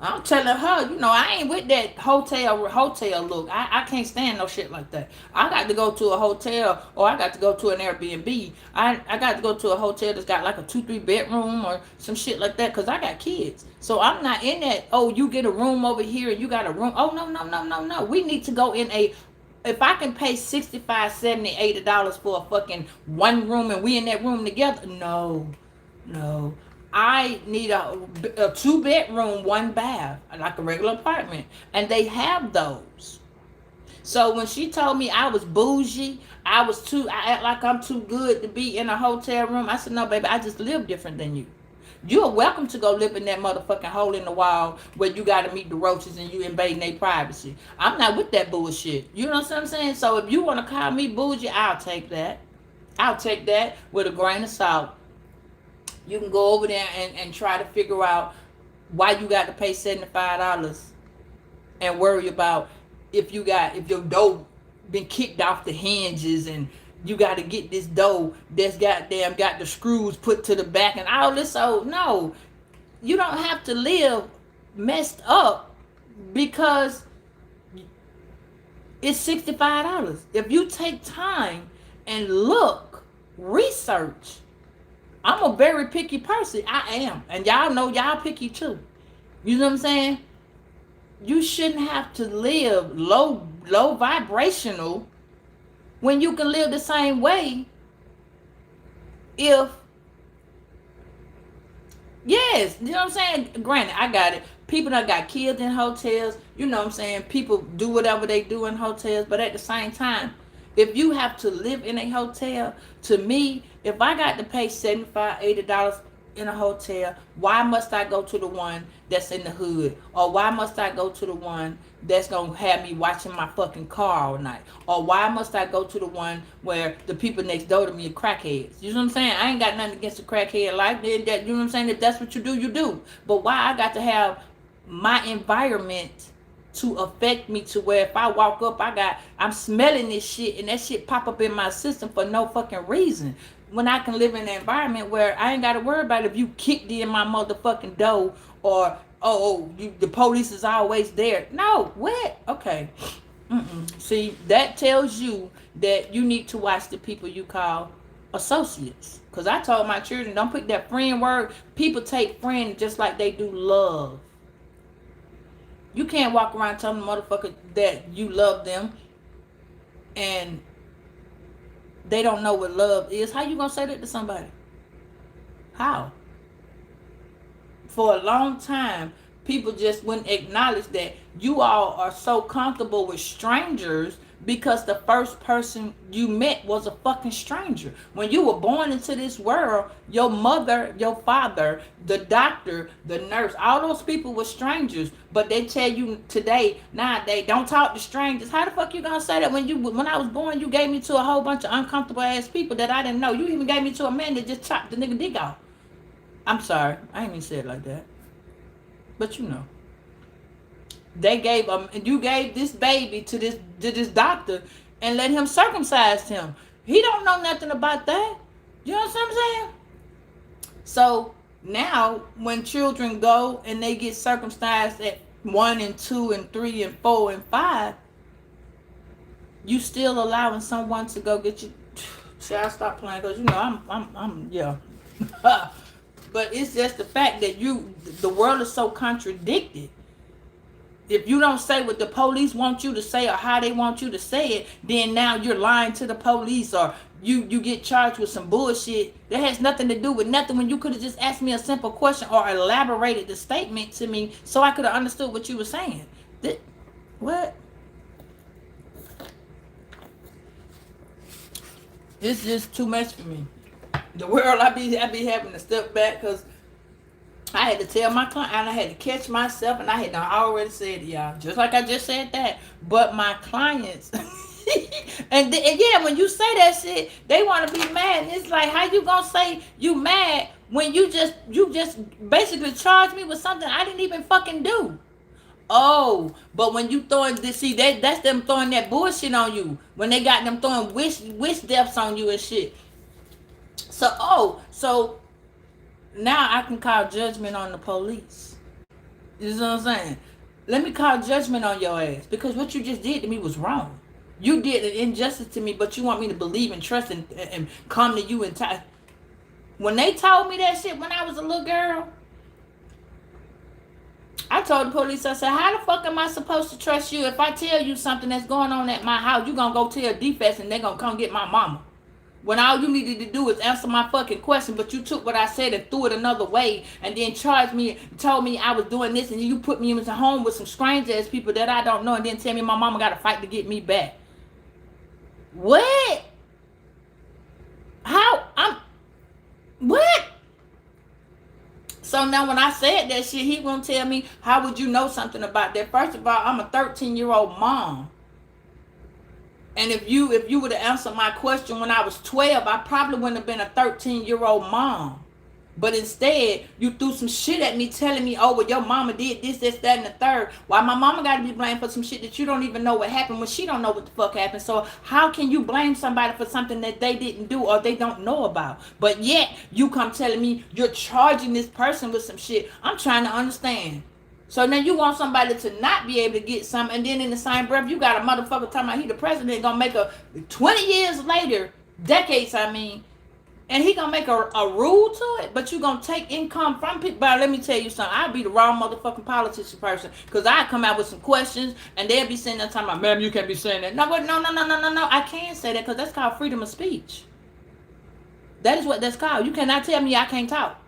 I'm telling her, I ain't with that hotel look. I can't stand no shit like that. I got to go to a hotel, or I got to go to an Airbnb. I got to go to a hotel that's got like a 2-3 bedroom or some shit like that, because I got kids. So I'm not in that, you get a room over here and you got a room. Oh, no. We need to go in if I can pay $65, $70, $80 for a fucking one room and we in that room together, no. I need a 2-bedroom, 1 bath, like a regular apartment. And they have those. So when she told me I was bougie, I act like I'm too good to be in a hotel room. I said, no, baby, I just live different than you. You're welcome to go live in that motherfucking hole in the wall where you got to meet the roaches and you invading their privacy. I'm not with that bullshit. You know what I'm saying? So if you want to call me bougie, I'll take that. I'll take that with a grain of salt. You can go over there and try to figure out why you got to pay $75 and worry about if your dough been kicked off the hinges and you got to get this dough that's got the screws put to the back and all this. So no, you don't have to live messed up because it's $65. If you take time and look, research. I'm a very picky person. I am. And y'all know y'all picky too. You know what I'm saying? You shouldn't have to live low vibrational when you can live the same way yes, you know what I'm saying? Granted, I got it. People that got killed in hotels, you know what I'm saying? People do whatever they do in hotels, but at the same time, if you have to live in a hotel, to me, if I got to pay $75, $80 in a hotel? Why must I go to the one that's in the hood? Or why must I go to the one that's gonna have me watching my fucking car all night? Or why must I go to the one where the people next door to me are crackheads? You know what I'm saying? I ain't got nothing against the crackhead life. You know what I'm saying? If that's what you do, you do. But why I got to have my environment to affect me to where if I walk up, I'm smelling this shit and that shit pop up in my system for no fucking reason. When I can live in an environment where I ain't got to worry about if you kicked in my motherfucking door or the police is always there. No, what? Okay. See, that tells you that you need to watch the people you call associates. Because I told my children, don't put that friend word. People take friend just like they do love. You can't walk around telling the motherfucker that you love them and they don't know what love is. How you gonna say that to somebody? How? For a long time, people just wouldn't acknowledge that you all are so comfortable with strangers because the first person you met was a fucking stranger. When you were born into this world, your mother, your father, the doctor, the nurse, all those people were strangers. But they tell you today, nowadays, don't talk to strangers. How the fuck you gonna say that when I was born, you gave me to a whole bunch of uncomfortable ass people that I didn't know. You even gave me to a man that just chopped the nigga dick off. I'm sorry, I ain't even say it like that. But you know. You gave this baby to this doctor and let him circumcise him. He don't know nothing about that. You know what I'm saying? So now when children go and they get circumcised at 1 and 2 and 3 and 4 and 5, you still allowing someone to go get you. See, I stop playing because you know I'm yeah. But it's just the fact that the world is so contradicted. If you don't say what the police want you to say or how they want you to say it, then now you're lying to the police or you get charged with some bullshit that has nothing to do with nothing when you could have just asked me a simple question or elaborated the statement to me so I could have understood what you were saying. What? It's just too much for me. The world, I be having to step back because I had to tell my client, and I had to catch myself, and I had already said it, y'all. Just like I just said that. But my clients, and yeah, when you say that shit, they want to be mad. And it's like, how you gonna say you mad when you just basically charged me with something I didn't even fucking do? Oh, but when you throwing this, see, that's them throwing that bullshit on you. When they got them throwing wish deaths on you and shit. So now I can call judgment on the police. You know what I'm saying? Let me call judgment on your ass because what you just did to me was wrong. You did an injustice to me, but you want me to believe and trust and come to you and tie. When they told me that shit when I was a little girl, I told the police, I said, how the fuck am I supposed to trust you if I tell you something that's going on at my house? You gonna go tell defense and they gonna come get my mama. When all you needed to do is answer my fucking question, but you took what I said and threw it another way and then charged me, told me I was doing this, and you put me into home with some strange ass people that I don't know and then tell me my mama got to fight to get me back. What? What? So now when I said that shit, he won't tell me, how would you know something about that? First of all, I'm a 13-year-old mom. And if you would have answered my question when I was 12, I probably wouldn't have been a 13-year-old mom. But instead, you threw some shit at me telling me, oh, well, your mama did this, that, and the third. Why my mama got to be blamed for some shit that you don't even know what happened when she don't know what the fuck happened. So how can you blame somebody for something that they didn't do or they don't know about? But yet, you come telling me you're charging this person with some shit. I'm trying to understand. So now you want somebody to not be able to get something, and then in the same breath, you got a motherfucker talking about he the president gonna make 20 years later, decades I mean, and he gonna make a rule to it, but you gonna take income from people. But let me tell you something, I'd be the wrong motherfucking politician person, because I come out with some questions, and they'll be sitting there talking about, ma'am, you can't be saying that. No, I can't say that, because that's called freedom of speech. That is what that's called. You cannot tell me I can't talk.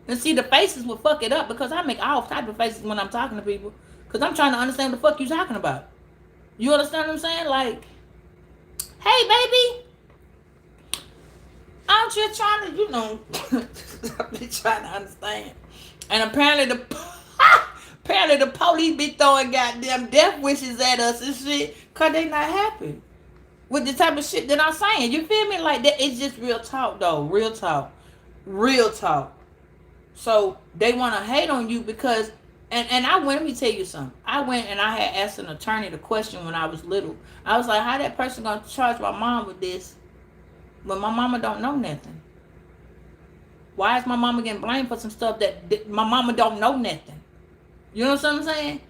And see, the faces will fuck it up because I make all type of faces when I'm talking to people. Because I'm trying to understand what the fuck you talking about. You understand what I'm saying? Like, hey, baby. I'm just trying to, you know, I'm just trying to understand. And apparently the police be throwing goddamn death wishes at us and shit, cause they not happy with the type of shit that I'm saying. You feel me? Like that. It's just real talk, though. Real talk. Real talk. So they want to hate on you because, and I went. Let me tell you something. I went and I had asked an attorney the question when I was little. I was like, how that person gonna charge my mom with this when my mama don't know nothing? Why is my mama getting blamed for some stuff that my mama don't know nothing? You know what I'm saying?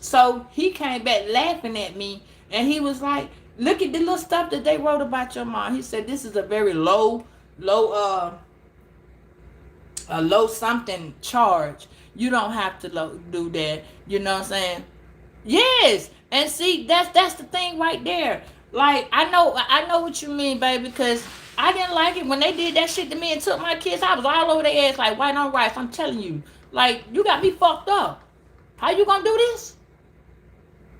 So he came back laughing at me, and he was like, look at the little stuff that they wrote about your mom. He said, this is a very low a low something charge. You don't have to do that. You know what I'm saying? Yes. And see, that's the thing right there. Like, I know what you mean, baby, because I didn't like it when they did that shit to me and took my kids. I was all over their ass like white on rice. I'm telling you. Like, you got me fucked up. How you gonna do this?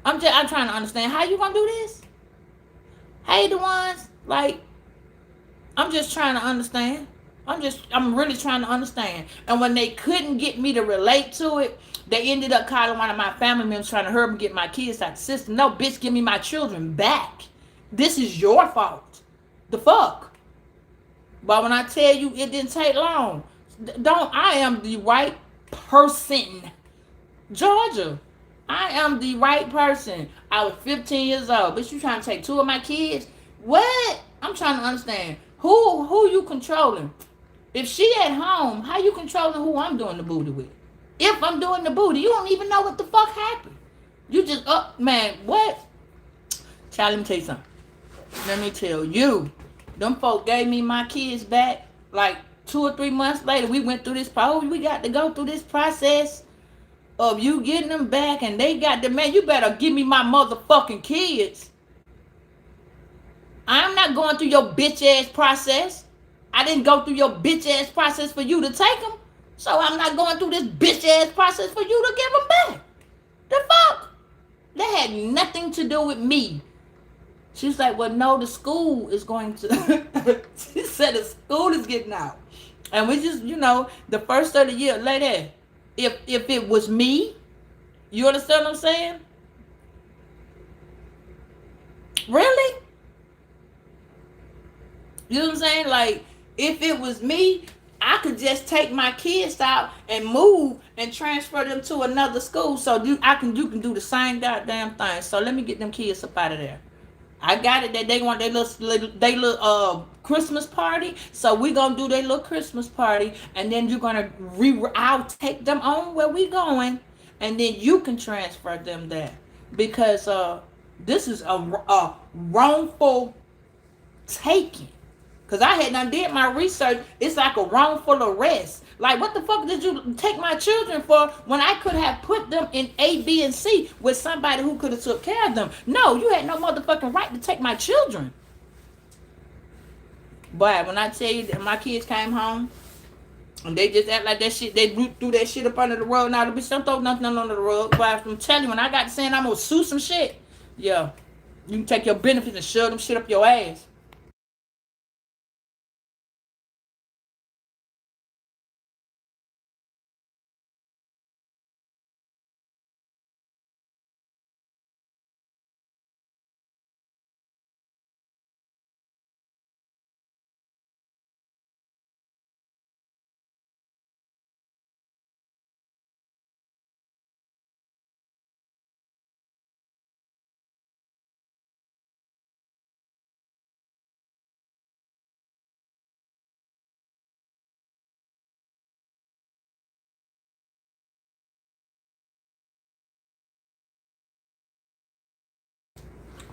I'm trying to understand. How you gonna do this? Hey, the ones, like, I'm just trying to understand. I'm really trying to understand. And when they couldn't get me to relate to it, they ended up calling one of my family members trying to hurry and get my kids out the system. No, bitch, give me my children back. This is your fault. The fuck? But when I tell you it didn't take long, I am the right person. Georgia, I am the right person. I was 15 years old. Bitch, you trying to take two of my kids? What? I'm trying to understand. Who you controlling? If she at home, how you controlling who I'm doing the booty with? If I'm doing the booty, you don't even know what the fuck happened. You just, man, what? Child, let me tell you something. Let me tell you. Them folk gave me my kids back like 2 or 3 months later. We went through this, we got to go through this process of you getting them back, and they got the, man, you better give me my motherfucking kids. I'm not going through your bitch ass process. I didn't go through your bitch ass process for you to take them. So I'm not going through this bitch ass process for you to give them back. The fuck? That had nothing to do with me. She's like, well, no, the school is going to. She said the school is getting out. And we just, you know, the first of the year, lady, if it was me, you understand what I'm saying? Really? You know what I'm saying? Like, if it was me, I could just take my kids out and move and transfer them to another school. So you can do the same goddamn thing. So let me get them kids up out of there. I got it that they want their little Christmas party. So we gonna do their little Christmas party, and then you're gonna I'll take them on where we going, and then you can transfer them there, because this is a wrongful taking. Because I had done did my research. It's like a wrongful arrest. Like, what the fuck did you take my children for when I could have put them in A, B, and C with somebody who could have took care of them? No, you had no motherfucking right to take my children. But when I tell you that my kids came home, and they just act like that shit, they threw that shit up under the rug. Now, the bitch don't throw nothing under the rug. But I'm telling you, when I got to saying I'm going to sue some shit, yeah, you can take your benefits and shove them shit up your ass.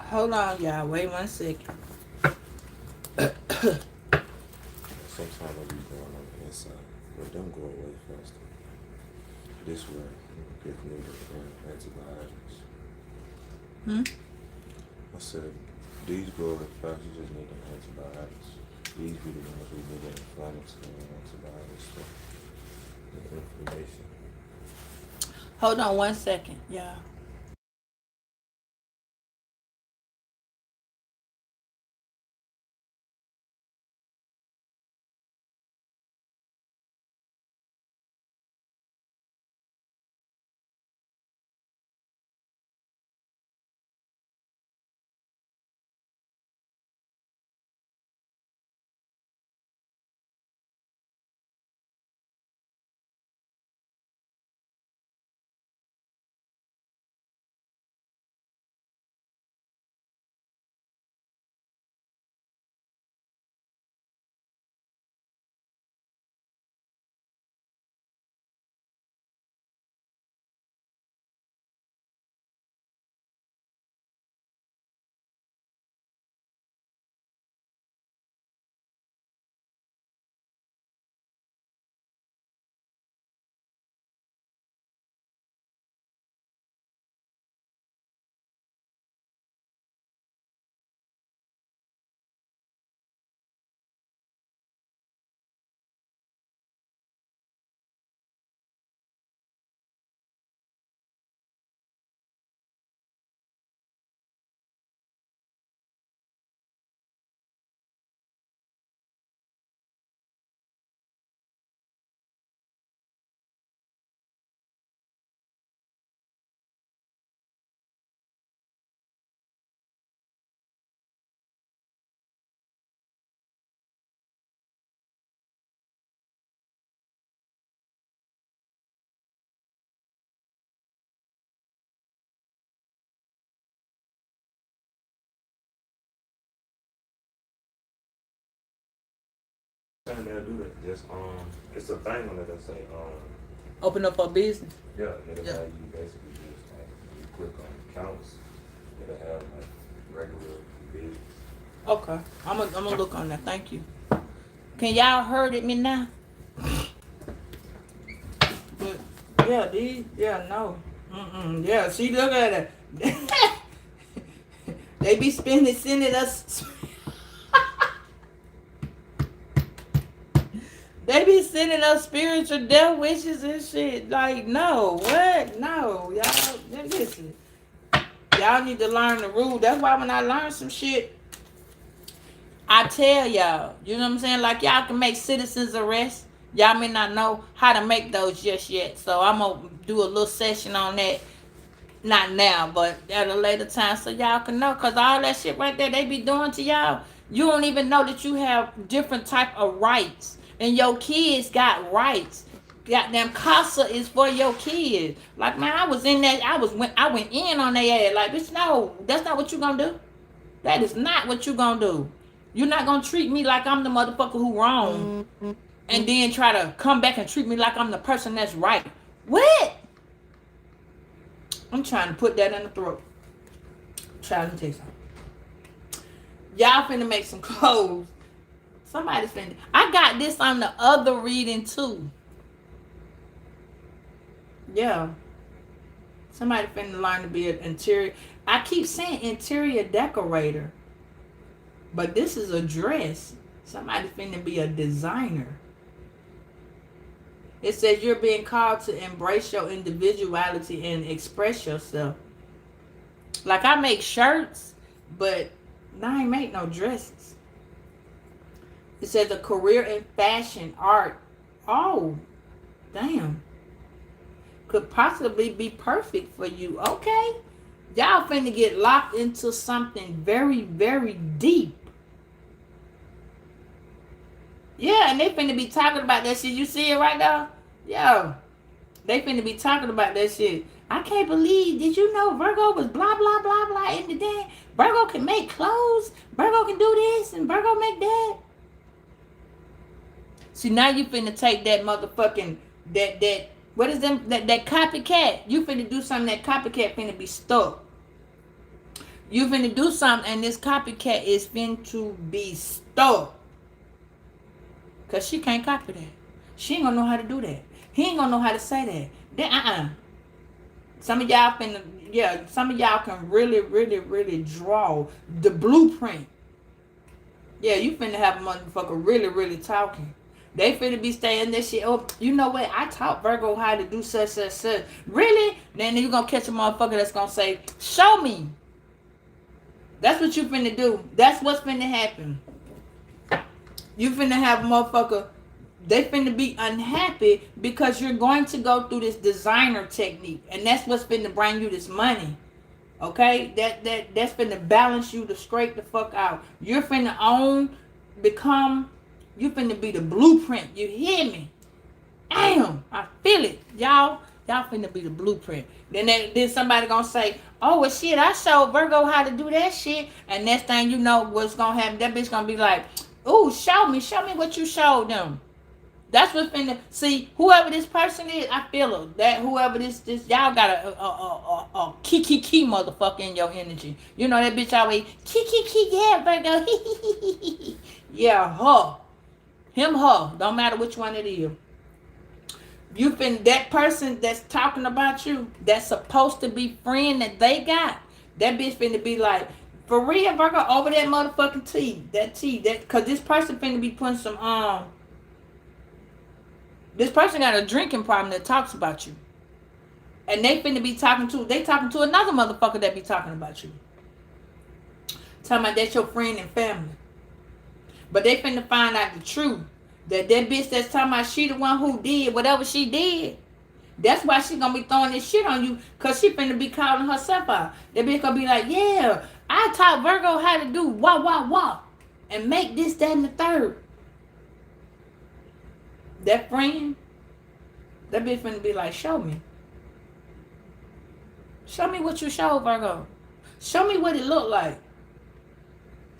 Hold on, y'all. Wait 1 second. Sometimes I be going on the inside, but them go away faster. This way, if needed, antibiotics. I said, these go away fast, you just need the antibiotics. These be the ones who need the inflammatory antibiotics for the inflammation. Hold on 1 second, y'all. and they'll do that. Just it's a thing on it that say Open up a business. yeah, it'll have you basically just like you click on accounts, it'll have like regular business. Okay, I'm gonna look on that. Thank you. Can y'all heard it me now? But yeah, no. Yeah, see, look at it. They be sending us. They be sending us spiritual death wishes and shit. Like, no, what? No, y'all, listen. Y'all need to learn the rule. That's why when I learn some shit, I tell y'all. You know what I'm saying? Like, y'all can make citizens arrest. Y'all may not know how to make those just yet. So I'm going to do a little session on that. Not now, but at a later time so y'all can know. Because all that shit right there they be doing to y'all, you don't even know that you have different type of rights. And your kids got rights. Goddamn CASA is for your kids. Like, man, I was in that. I went in on their ass. Like, bitch, no, that's not what you gonna do. That is not what you gonna do. You're not gonna treat me like I'm the motherfucker who wrong, and then try to come back and treat me like I'm the person that's right. What? I'm trying to put that in the throat. Trying to tell you something. Y'all finna make some clothes. Somebody's finna. I got this on the other reading too. Yeah. Somebody finna learn to be an interior. I keep saying interior decorator. But this is a dress. Somebody finna be a designer. It says you're being called to embrace your individuality and express yourself. Like, I make shirts, but I ain't make no dresses. It says a career in fashion, art. Oh, damn. Could possibly be perfect for you. Okay. Y'all finna get locked into something very, very deep. Yeah, and they finna be talking about that shit. You see it right now? Yo, they finna be talking about that shit. I can't believe, did you know Virgo was blah, blah, blah, blah in the day? Virgo can make clothes. Virgo can do this and Virgo make that. See, now you finna take that motherfucking, what is them, that copycat. You finna do something, that copycat finna be stuck. You finna do something and this copycat is finna be stuck. Because she can't copy that. She ain't gonna know how to do that. He ain't gonna know how to say that. Then, Some of y'all finna, yeah, some of y'all can really, really, really draw the blueprint. Yeah, you finna have a motherfucker really, really talking. They finna be saying this shit. Oh, you know what? I taught Virgo how to do such, such, such. Really? Then you gonna catch a motherfucker that's gonna say, show me. That's what you finna do. That's what's finna happen. You finna have a motherfucker, they finna be unhappy because you're going to go through this designer technique. And that's what's finna bring you this money. Okay? That's finna balance you to straight the fuck out. You're finna you finna be the blueprint. You hear me? Damn, I feel it. Y'all finna be the blueprint. Then somebody gonna say, oh, well, shit, I showed Virgo how to do that shit. And next thing you know, what's gonna happen, that bitch gonna be like, ooh, show me what you showed them. That's what's finna, see, whoever this person is, I feel it. That whoever this y'all got a key motherfucker in your energy. You know that bitch always, key, yeah, Virgo. Yeah, her. Him, her. Don't matter which one it is. You been that person that's talking about you, that's supposed to be friend that they got. That bitch finna be like, for real, Virgo, over that motherfucking tea. Cause this person finna be putting some this person got a drinking problem that talks about you. And they finna be talking to another motherfucker that be talking about you. Talking about that's your friend and family. But they finna find out the truth. That bitch that's talking about she the one who did whatever she did. That's why she gonna be throwing this shit on you. Cause she finna be calling herself out. That bitch gonna be like, yeah, I taught Virgo how to do wah. And make this, that, and the third. That friend, that bitch finna be like, show me. Show me what you showed, Virgo. Show me what it looked like.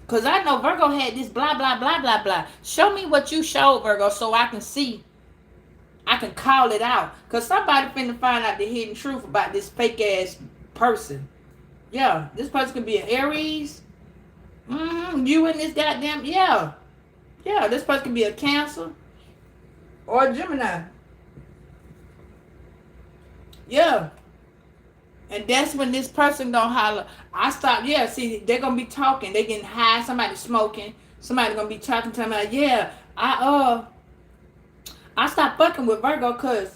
Because I know Virgo had this blah, blah, blah, blah, blah. Show me what you showed, Virgo, so I can see. I can call it out. Because somebody finna find out the hidden truth about this fake-ass person. Yeah, this person could be an Aries. You and this goddamn, yeah. Yeah, this person could be a Cancer or a Gemini. Yeah. And that's when this person gonna holler. I stop. Yeah, see, they're gonna be talking. They getting high. Somebody smoking. Somebody gonna be talking to them like, yeah, I stopped fucking with Virgo because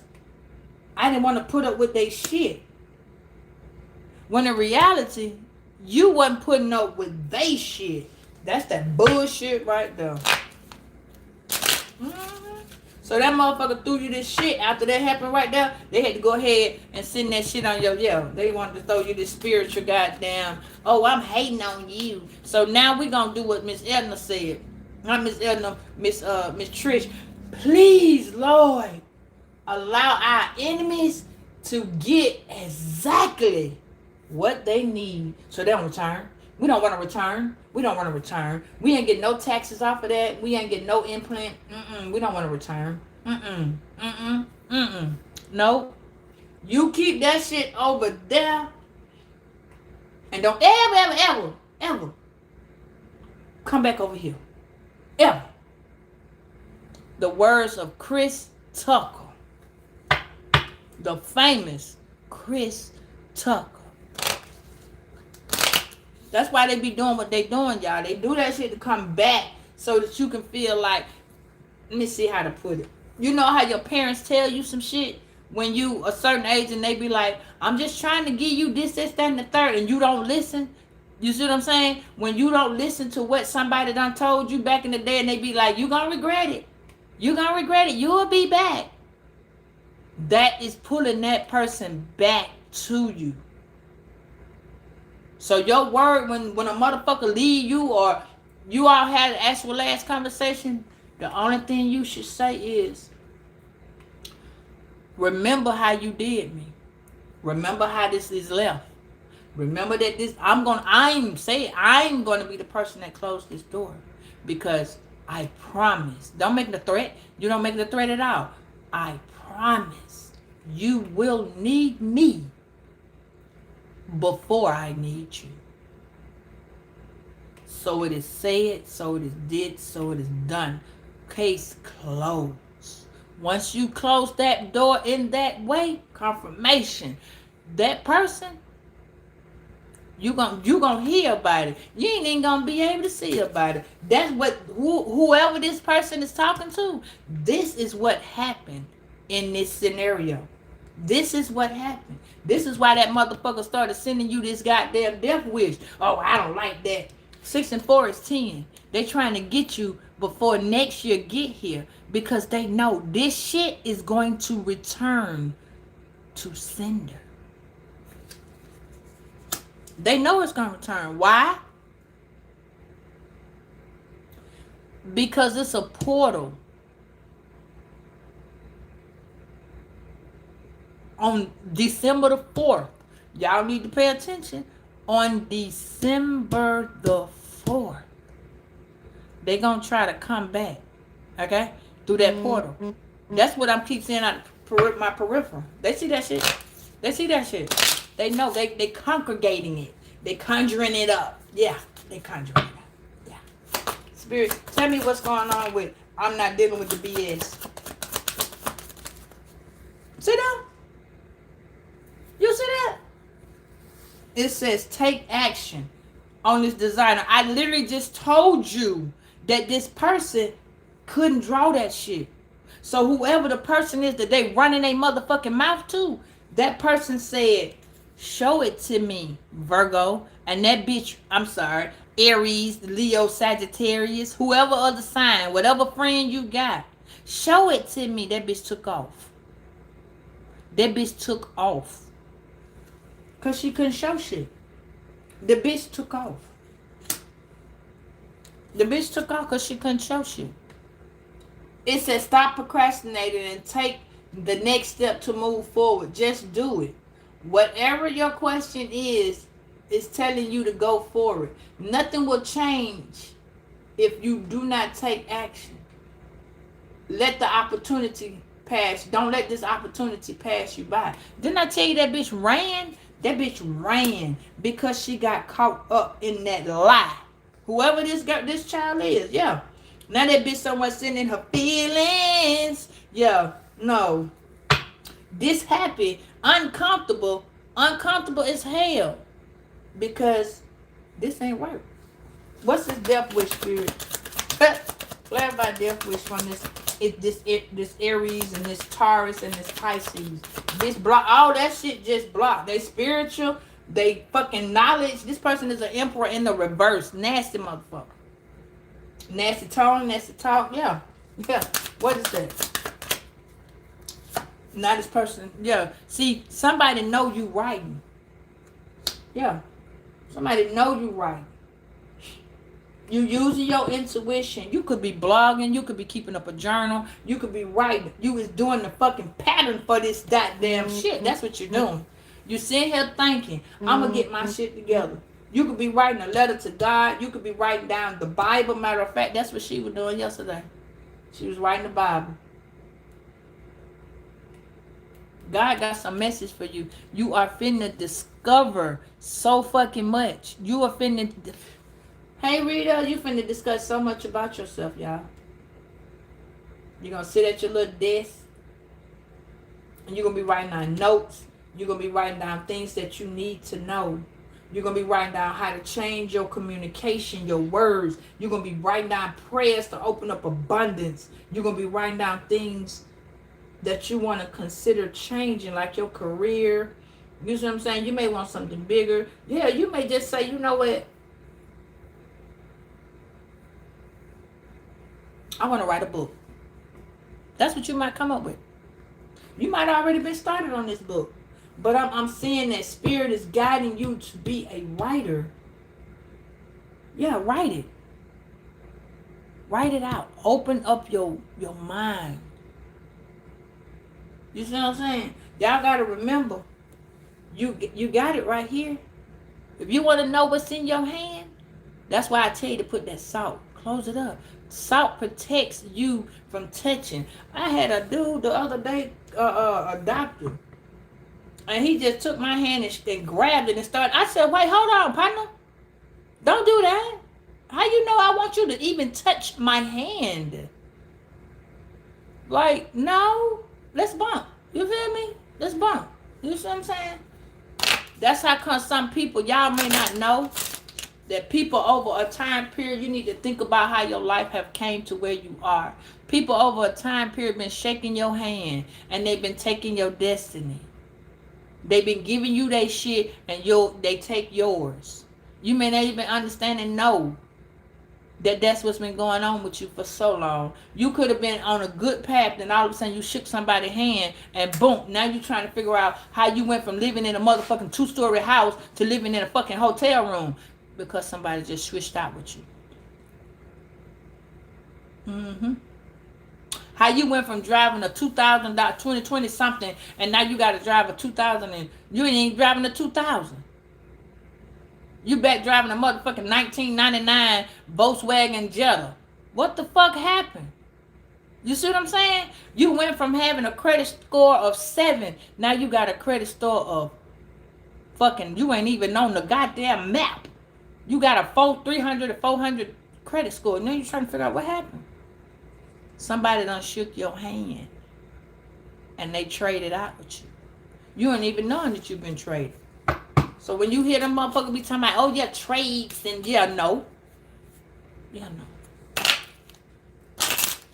I didn't want to put up with they shit. When in reality, you wasn't putting up with they shit. That's that bullshit right there. So that motherfucker threw you this shit. After that happened right there, they had to go ahead and send that shit on your, they wanted to throw you this spiritual goddamn, oh, I'm hating on you. So now we gonna do what Miss Edna said. Not Miss Edna, Miss Trish. Please, Lord, allow our enemies to get exactly what they need so they don't return. We don't want to return. We don't want to return. We ain't get no taxes off of that. We ain't get no implant. We don't want to return. No. You keep that shit over there and don't ever come back over here. Ever. The words of Chris Tucker. The famous Chris Tucker. That's why they be doing what they doing, y'all. They do that shit to come back so that you can feel like, let me see how to put it. You know how your parents tell you some shit when you a certain age and they be like, I'm just trying to give you this, that, and the third, and you don't listen? You see what I'm saying? When you don't listen to what somebody done told you back in the day and they be like, you gonna regret it. You gonna regret it. You'll be back. That is pulling that person back to you. So your word, when a motherfucker leave you or you all had an actual last conversation, the only thing you should say is, remember how you did me. Remember how this is left. Remember that this, I'm gonna be the person that closed this door. Because I promise. Don't make the threat. You don't make the threat at all. I promise you will need me before I need you. So it is said, so it is did, so it is done. Case closed. Once you close that door in that way, confirmation, that person, you gonna hear about it. You ain't even gonna be able to see about it. That's what whoever this person is talking to, this is what happened in this scenario. This is what happened. This is why that motherfucker started sending you this goddamn death wish. Oh, I don't like that. 6 and 4 is 10. They trying to get you before next year get here because they know this shit is going to return to sender. They know it's going to return. Why? Because it's a portal. On December the 4th, y'all need to pay attention. On December the 4th, they're going to try to come back, okay, through that portal. That's what I'm keep saying on my peripheral. They see that shit. They see that shit. They know they congregating it. They conjuring it up. Yeah, they conjuring it up. Yeah. Spirit, tell me what's going on with I'm not dealing with the BS. Sit down. You see that? It says take action on this designer. I literally just told you that this person couldn't draw that shit. So whoever the person is that they running their motherfucking mouth to, that person said, show it to me, Virgo. And that bitch, I'm sorry, Aries, Leo, Sagittarius, whoever other sign, whatever friend you got, show it to me. That bitch took off. That bitch took off. Because she couldn't show shit. The bitch took off. The bitch took off because she couldn't show shit. It says stop procrastinating and take the next step to move forward. Just do it. Whatever your question is, is telling you to go forward. Nothing will change if you do not take action. Let the opportunity pass. Don't let this opportunity pass you by. Didn't I tell you that bitch ran? That bitch ran because she got caught up in that lie. Whoever this child is, yeah. Now that bitch somewhere sitting in her feelings. Yeah, no. This happy, uncomfortable as hell. Because this ain't work. What's this death wish spirit? Clarify death wish from this Aries and this Taurus and this Pisces. This block, all that shit just blocked. They spiritual, they fucking knowledge. This person is an emperor in the reverse. Nasty motherfucker. Nasty tone, nasty talk. Yeah. Yeah. What is that? Now this person, yeah. See, somebody know you writing. Yeah. Somebody know you writing. You using your intuition. You could be blogging. You could be keeping up a journal. You could be writing. You was doing the fucking pattern for this goddamn shit. That's what you're doing. You sitting here thinking, I'm going to get my shit together. You could be writing a letter to God. You could be writing down the Bible. Matter of fact, that's what she was doing yesterday. She was writing the Bible. God got some message for you. You are finna discover so fucking much. You are finna... Hey, Rita, you finna discuss so much about yourself, y'all. You're going to sit at your little desk. And you're going to be writing down notes. You're going to be writing down things that you need to know. You're going to be writing down how to change your communication, your words. You're going to be writing down prayers to open up abundance. You're going to be writing down things that you want to consider changing, like your career. You see what I'm saying? You may want something bigger. Yeah, you may just say, you know what? I want to write a book. That's what you might come up with. You might already been started on this book. But I'm seeing that spirit is guiding you to be a writer. Yeah, write it. Write it out. Open up your mind. You see what I'm saying? Y'all got to remember, you got it right here. If you want to know what's in your hand, that's why I tell you to put that salt. Close it up. Salt protects you from touching. I had a dude the other day, a doctor, and he just took my hand and grabbed it and started. I said, wait, hold on, partner. Don't do that. How you know I want you to even touch my hand? Like, no. Let's bump. You feel me? Let's bump. You see what I'm saying? That's how come some people, y'all may not know, that people over a time period, you need to think about how your life have came to where you are. People over a time period been shaking your hand and they've been taking your destiny. They've been giving you their shit and they take yours. You may not even understand and know that that's what's been going on with you for so long. You could have been on a good path, and all of a sudden you shook somebody's hand and boom, now you're trying to figure out how you went from living in a motherfucking 2-story house to living in a fucking hotel room. Because somebody just switched out with you. How you went from driving a 2020 something, and now you got to drive a 2000, and you ain't even driving a 2000. You back driving a motherfucking 1999 Volkswagen Jetta. What the fuck happened? You see what I'm saying? You went from having a credit score of 7, now you got a credit score of fucking, you ain't even on the goddamn map. You got a 300 or 400 credit score. And then you're trying to figure out what happened. Somebody done shook your hand. And they traded out with you. You ain't even knowing that you've been traded. So when you hear them motherfuckers be talking about, oh yeah, trades, and yeah, no. Yeah,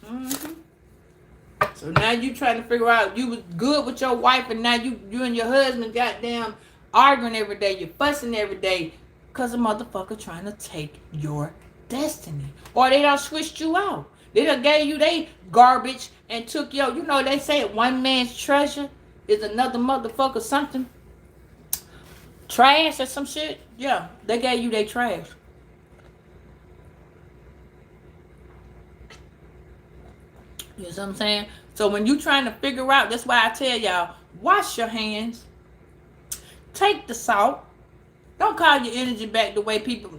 no. So now you trying to figure out, you was good with your wife, and now you and your husband goddamn arguing every day. You're fussing every day. Because a motherfucker trying to take your destiny. Or they done switched you out. They done gave you they garbage and took your, you know, they say one man's treasure is another motherfucker something. Trash or some shit. Yeah, they gave you their trash. You know what I'm saying? So when you trying to figure out, that's why I tell y'all, wash your hands. Take the salt. Don't call your energy back the way people...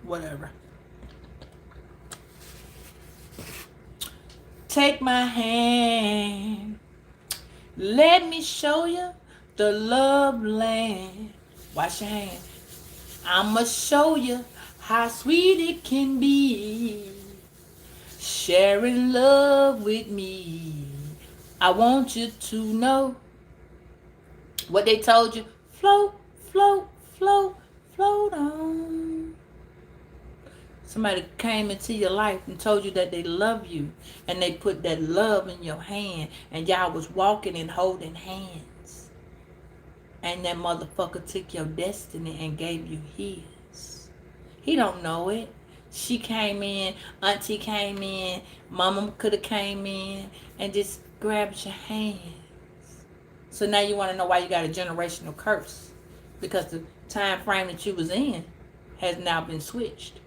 Whatever. Take my hand. Let me show you the love land. Wash your hands. I'ma show you how sweet it can be. Sharing love with me. I want you to know what they told you. Float, float, float, float on. Somebody came into your life and told you that they love you, and they put that love in your hand, and y'all was walking and holding hands, and that motherfucker took your destiny and gave you his. He don't know it. She came in, auntie came in, mama could have came in and just grabbed your hands. So now you want to know why you got a generational curse, because the time frame that you was in has now been switched.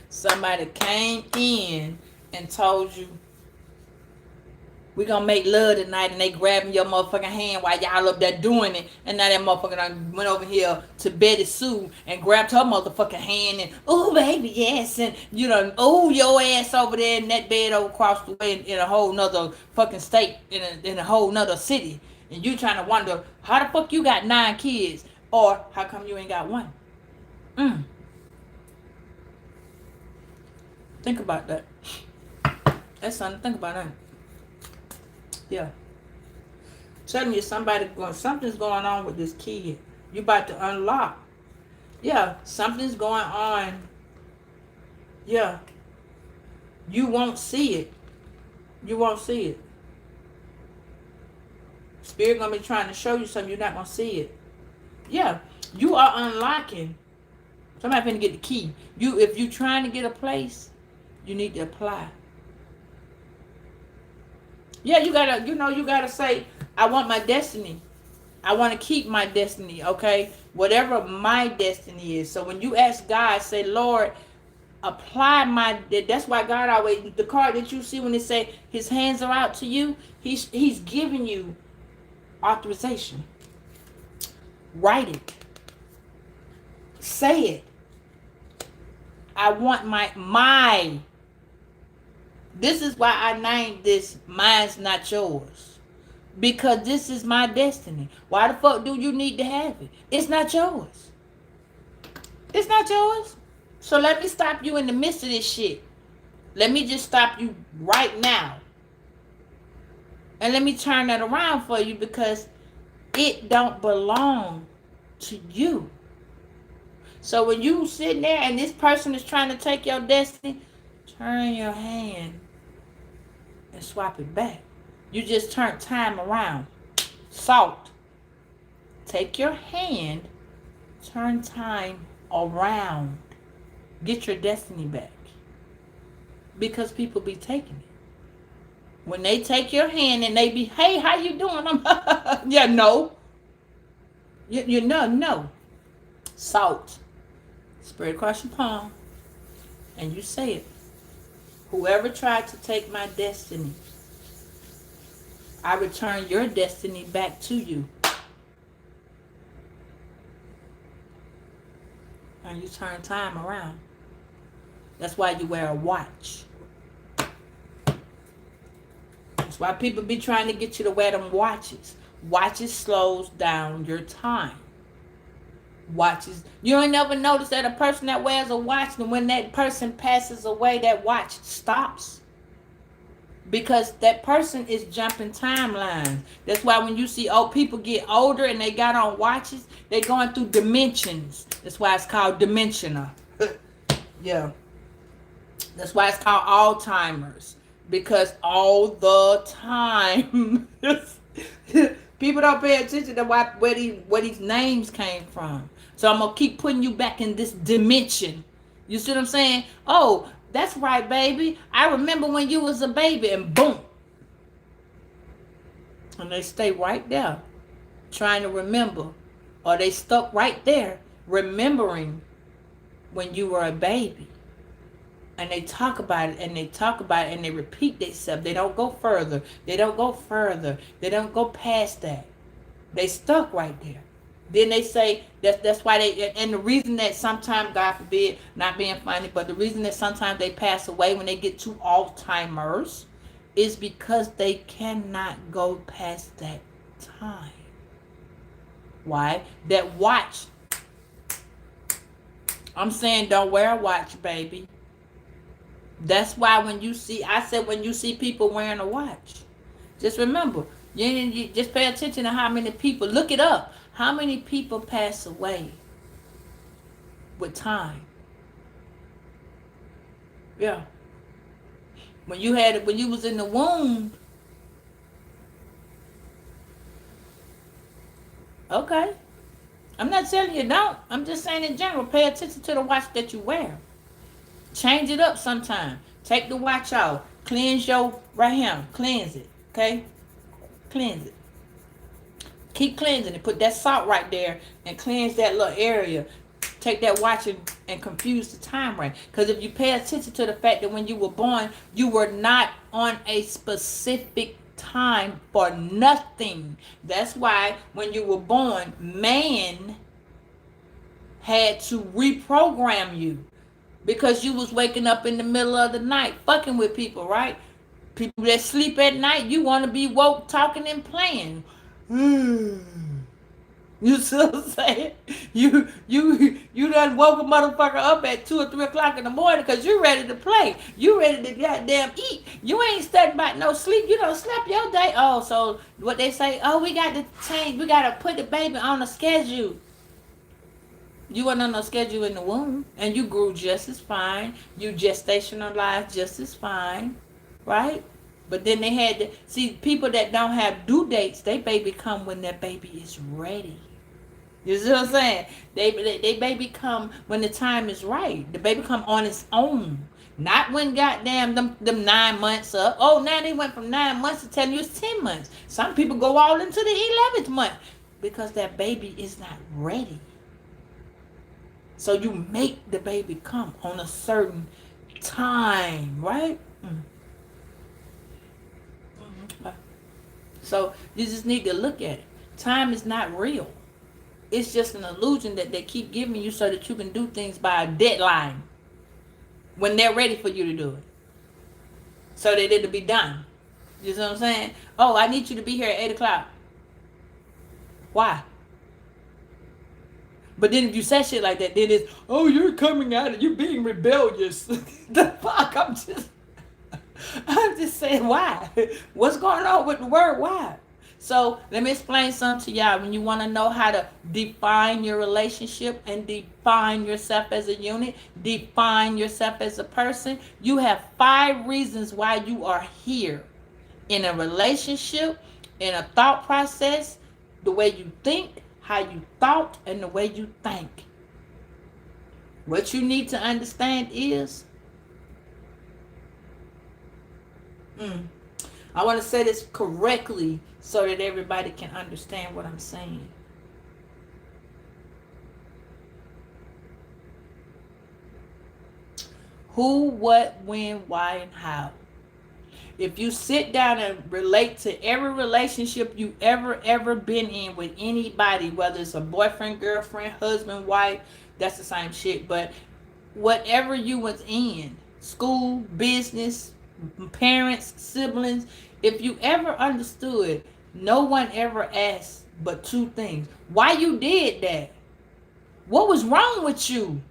Somebody came in and told you, we gonna make love tonight, and they grabbing your motherfucking hand while y'all up there doing it, and now that motherfucker done went over here to Betty Sue and grabbed her motherfucking hand, and oh baby yes, and you know, oh your ass over there in that bed over across the way in a whole nother fucking state, in a whole nother city, and you trying to wonder how the fuck you got 9 kids, or how come you ain't got one? Think about that. That's something to think about, ain't it? Yeah. Telling you something's going on with this kid. You about to unlock. Yeah, something's going on. Yeah. You won't see it. You won't see it. Spirit gonna be trying to show you something, you're not gonna see it. Yeah. You are unlocking. Somebody finna get the key. If you trying to get a place, you need to apply. Yeah, you gotta say, I want my destiny. I want to keep my destiny, okay? Whatever my destiny is. So when you ask God, say, Lord, apply that's why God always, the card that you see when they say his hands are out to you, he's giving you authorization. Write it. Say it. I want my. This is why I named this Mine's Not Yours. Because this is my destiny. Why the fuck do you need to have it? It's not yours. It's not yours. So let me stop you in the midst of this shit. Let me just stop you right now. And let me turn that around for you, because it don't belong to you. So when you sitting there and this person is trying to take your destiny, turn your hand and swap it back. You just turn time around. Salt. Take your hand, turn time around. Get your destiny back. Because people be taking it. When they take your hand and they be, hey, how you doing? Yeah, no. You know, no. Salt. Spread across your palm. And you say it. Whoever tried to take my destiny, I return your destiny back to you. And you turn time around. That's why you wear a watch. That's why people be trying to get you to wear them watches. Watches slows down your time. Watches. You ain't never noticed that a person that wears a watch, and when that person passes away, that watch stops. Because that person is jumping timelines. That's why when you see old people get older and they got on watches, they're going through dimensions. That's why it's called dimensional. Yeah. That's why it's called Alzheimer's. Because all the time, people don't pay attention to where these names came from. So I'm going to keep putting you back in this dimension. You see what I'm saying? Oh, that's right, baby. I remember when you was a baby, and boom. And they stay right there trying to remember. Or they stuck right there remembering when you were a baby. And they talk about it, and they talk about it, and they repeat themselves. They don't go further. They don't go further. They don't go past that. They stuck right there. Then they say that's why they, and the reason that sometimes, God forbid, not being funny, but the reason that sometimes they pass away when they get to Alzheimer's is because they cannot go past that time. Why? That watch. I'm saying don't wear a watch, baby. That's why when you see, I said when you see people wearing a watch, just remember, you just pay attention to how many people, look it up, how many people pass away with time. Yeah. When you was in the womb, okay. I'm not telling you don't. I'm just saying in general, pay attention to the watch that you wear. Change it up sometime. Take the watch off. Cleanse your right hand. Cleanse it. Okay? Cleanse it. Keep cleansing it. Put that salt right there and cleanse that little area. Take that watch and confuse the time right. Because if you pay attention to the fact that when you were born, you were not on a specific time for nothing. That's why when you were born, man had to reprogram you. Because you was waking up in the middle of the night, fucking with people, right? People that sleep at night, you want to be woke, talking and playing. You see what I'm saying? You done woke a motherfucker up at 2 or 3 o'clock in the morning because you ready to play. You ready to goddamn eat. You ain't studying about no sleep. You don't slept your day. Oh, so what they say, oh, we got to change. We got to put the baby on a schedule. You weren't on no schedule in the womb, and you grew just as fine. You gestationalized just as fine, right? But then they had to see people that don't have due dates. They baby come when their baby is ready. You see what I'm saying? They baby come when the time is right. The baby come on its own, not when goddamn them 9 months up. Oh, now they went from 9 months to telling you it's 10 months. Some people go all into the 11th month because that baby is not ready. So you make the baby come on a certain time, right? So you just need to look at it. Time is not real. It's just an illusion that they keep giving you so that you can do things by a deadline when they're ready for you to do it. So that it'll be done. You see what I'm saying? Oh, I need you to be here at 8 o'clock. Why? But then if you say shit like that, then it's, oh, you're coming out and you're being rebellious. The fuck? I'm just saying, why? What's going on with the word why? So let me explain something to y'all. When you want to know how to define your relationship and define yourself as a unit, define yourself as a person, you have 5 reasons why you are here in a relationship, in a thought process, the way you think, how you thought, and the way you think. What you need to understand is, I want to say this correctly so that everybody can understand what I'm saying. Who, what, when, why, and how. If you sit down and relate to every relationship you ever been in with anybody, whether it's a boyfriend, girlfriend, husband, wife, that's the same shit. But whatever you was in, school, business, parents, siblings, if you ever understood, no one ever asked but 2 things. Why you did that? What was wrong with you?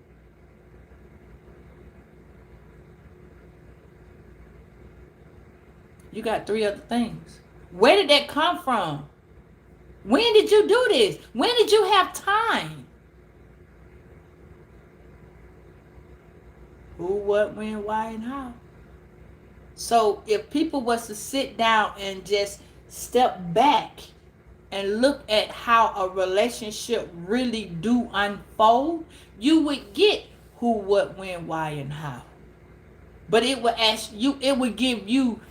You got 3 other things. Where did that come from? When did you do this? When did you have time? Who, what, when, why, and how. So if people was to sit down and just step back and look at how a relationship really do unfold, you would get who, what, when, why, and how. But it would ask you, it would give you,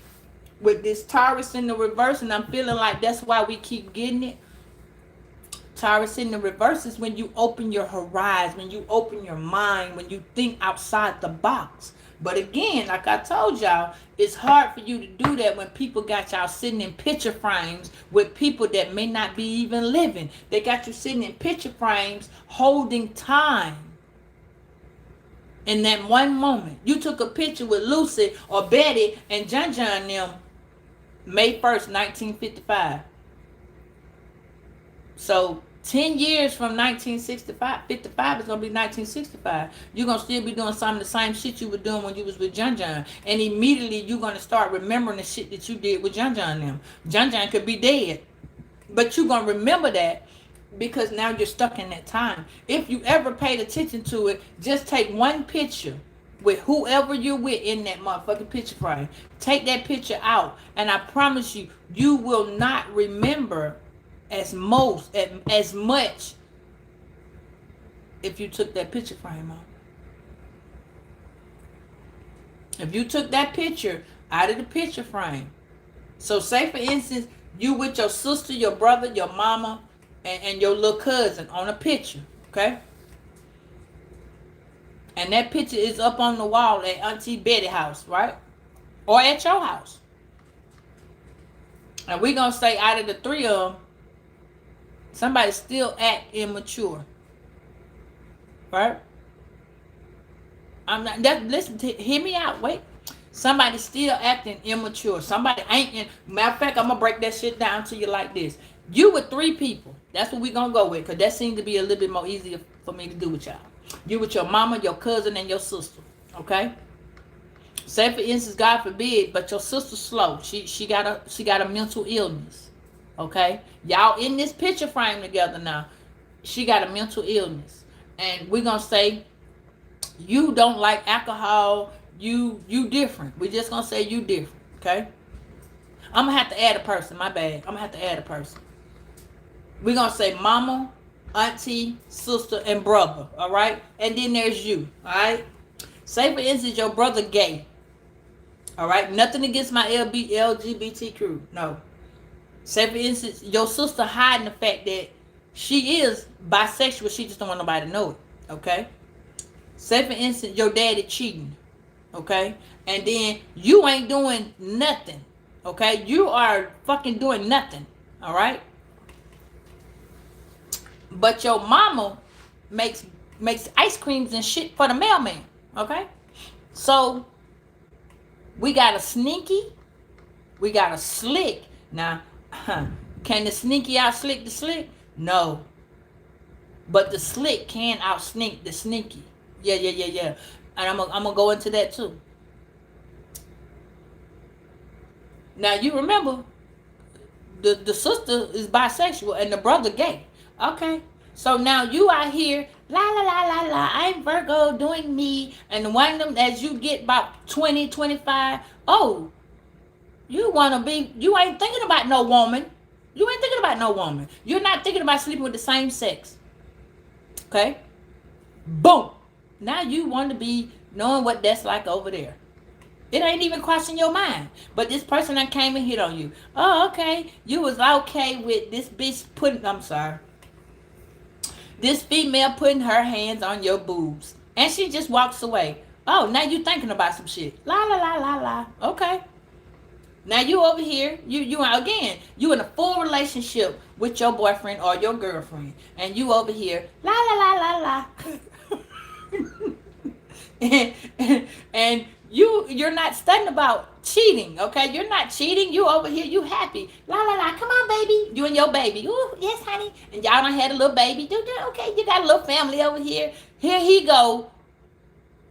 with this Taurus in the reverse, and I'm feeling like that's why we keep getting it. Taurus in the reverse is when you open your horizon, when you open your mind, when you think outside the box. But again, like I told y'all, it's hard for you to do that when people got y'all sitting in picture frames with people that may not be even living. They got you sitting in picture frames holding time. In that one moment, you took a picture with Lucy or Betty and John and them May 1st, 1955. So 10 years from 1965, 55 is going to be 1965. You're going to still be doing some of the same shit you were doing when you was with John. And immediately you're going to start remembering the shit that you did with John and them. John could be dead, but you're going to remember that because now you're stuck in that time. If you ever paid attention to it, just take one picture with whoever you're with in that motherfucking picture frame. Take that picture out, and I promise you, you will not remember as much if you took that picture frame off. If you took that picture out of the picture frame. So say for instance, you with your sister, your brother, your mama, and your little cousin on a picture, okay? And that picture is up on the wall at Auntie Betty's house, right? Or at your house. And we're going to say out of the three of them, somebody still act immature. Right? I'm not, listen, hear me out, wait. Somebody still acting immature. Somebody ain't, matter of fact, I'm going to break that shit down to you like this. You with three people. That's what we're going to go with, because that seems to be a little bit more easier for me to do with y'all. You with your mama, your cousin, and your sister. Okay? Say for instance, God forbid, but your sister's slow. She got a mental illness. Okay? Y'all in this picture frame together now. She got a mental illness. And we're going to say, you don't like alcohol. You different. We're just going to say you different. Okay? I'm going to have to add a person. My bad. I'm going to have to add a person. We're going to say mama, auntie, sister, and brother. All right? And then there's you. All right? Say, for instance, your brother gay. All right? Nothing against my LGBT crew. No. Say, for instance, your sister hiding the fact that she is bisexual. She just don't want nobody to know it. Okay? Say, for instance, your daddy cheating. Okay? And then you ain't doing nothing. Okay? You are fucking doing nothing. All right? But your mama makes ice creams and shit for the mailman. Okay? So, we got a sneaky. We got a slick. Now, can the sneaky out slick the slick? No. But the slick can out sneak the sneaky. Yeah. And I'm gonna go into that too. Now, you remember, the sister is bisexual and the brother gay. Okay, so now you out here, la, I'm Virgo, doing me, and one of them, as you get about 20, 25, oh, you ain't thinking about no woman. You ain't thinking about no woman. You're not thinking about sleeping with the same sex. Okay? Boom. Now you want to be knowing what that's like over there. It ain't even crossing your mind. But this person that came and hit on you. Oh, okay. You was okay with this bitch this female putting her hands on your boobs. And she just walks away. Oh, now you thinking about some shit. La. Okay. Now you over here, you in a full relationship with your boyfriend or your girlfriend. And you over here, la. and you're not studying about cheating, okay? You're not cheating. You over here, you happy. La. Come on, baby. You and your baby. Ooh, yes, honey. And y'all done had a little baby. Okay, you got a little family over here. Here he go.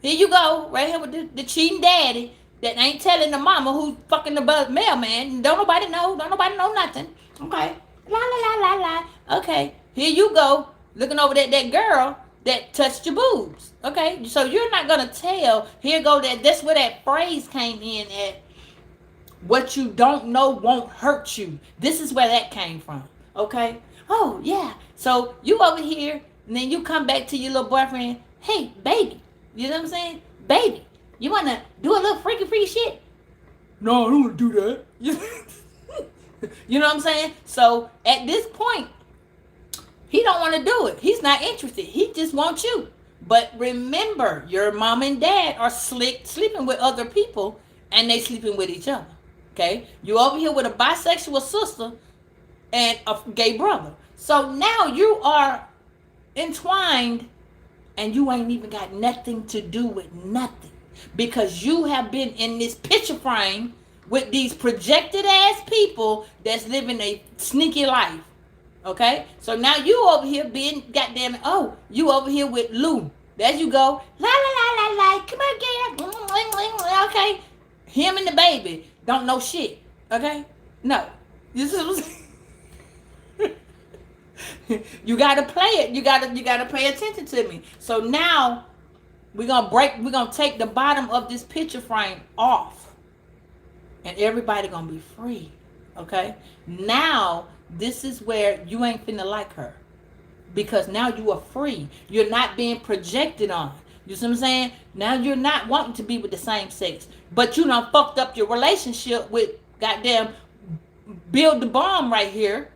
Here you go. Right here with the cheating daddy that ain't telling the mama who's fucking the mailman. Don't nobody know. Don't nobody know nothing. Okay. La. Okay. Here you go. Looking over that girl that touched your boobs. Okay, so you're not gonna tell. Here go that's where that phrase came in at. What you don't know won't hurt you. This is where that came from. Okay. Oh yeah. So you over here, and then you come back to your little boyfriend. Hey, baby. You know what I'm saying? Baby, you wanna do a little freaky shit? No, I don't wanna do that. You know what I'm saying? So at this point, he don't want to do it. He's not interested. He just wants you. But remember, your mom and dad are sleeping with other people, and they sleeping with each other. Okay? You over here with a bisexual sister and a gay brother. So now you are entwined, and you ain't even got nothing to do with nothing, because you have been in this picture frame with these projected ass people that's living a sneaky life. Okay? So now you over here being goddamn, oh, you over here with Lou. There you go. La la la la la. Come on, girl. Okay. Him and the baby don't know shit. Okay? No. This is you gotta play it. You gotta pay attention to me. So now we're gonna take the bottom of this picture frame off. And everybody gonna be free. Okay? Now this is where you ain't finna like her. Because now you are free. You're not being projected on. You see what I'm saying? Now you're not wanting to be with the same sex. But you done fucked up your relationship with goddamn Build the Bomb right here.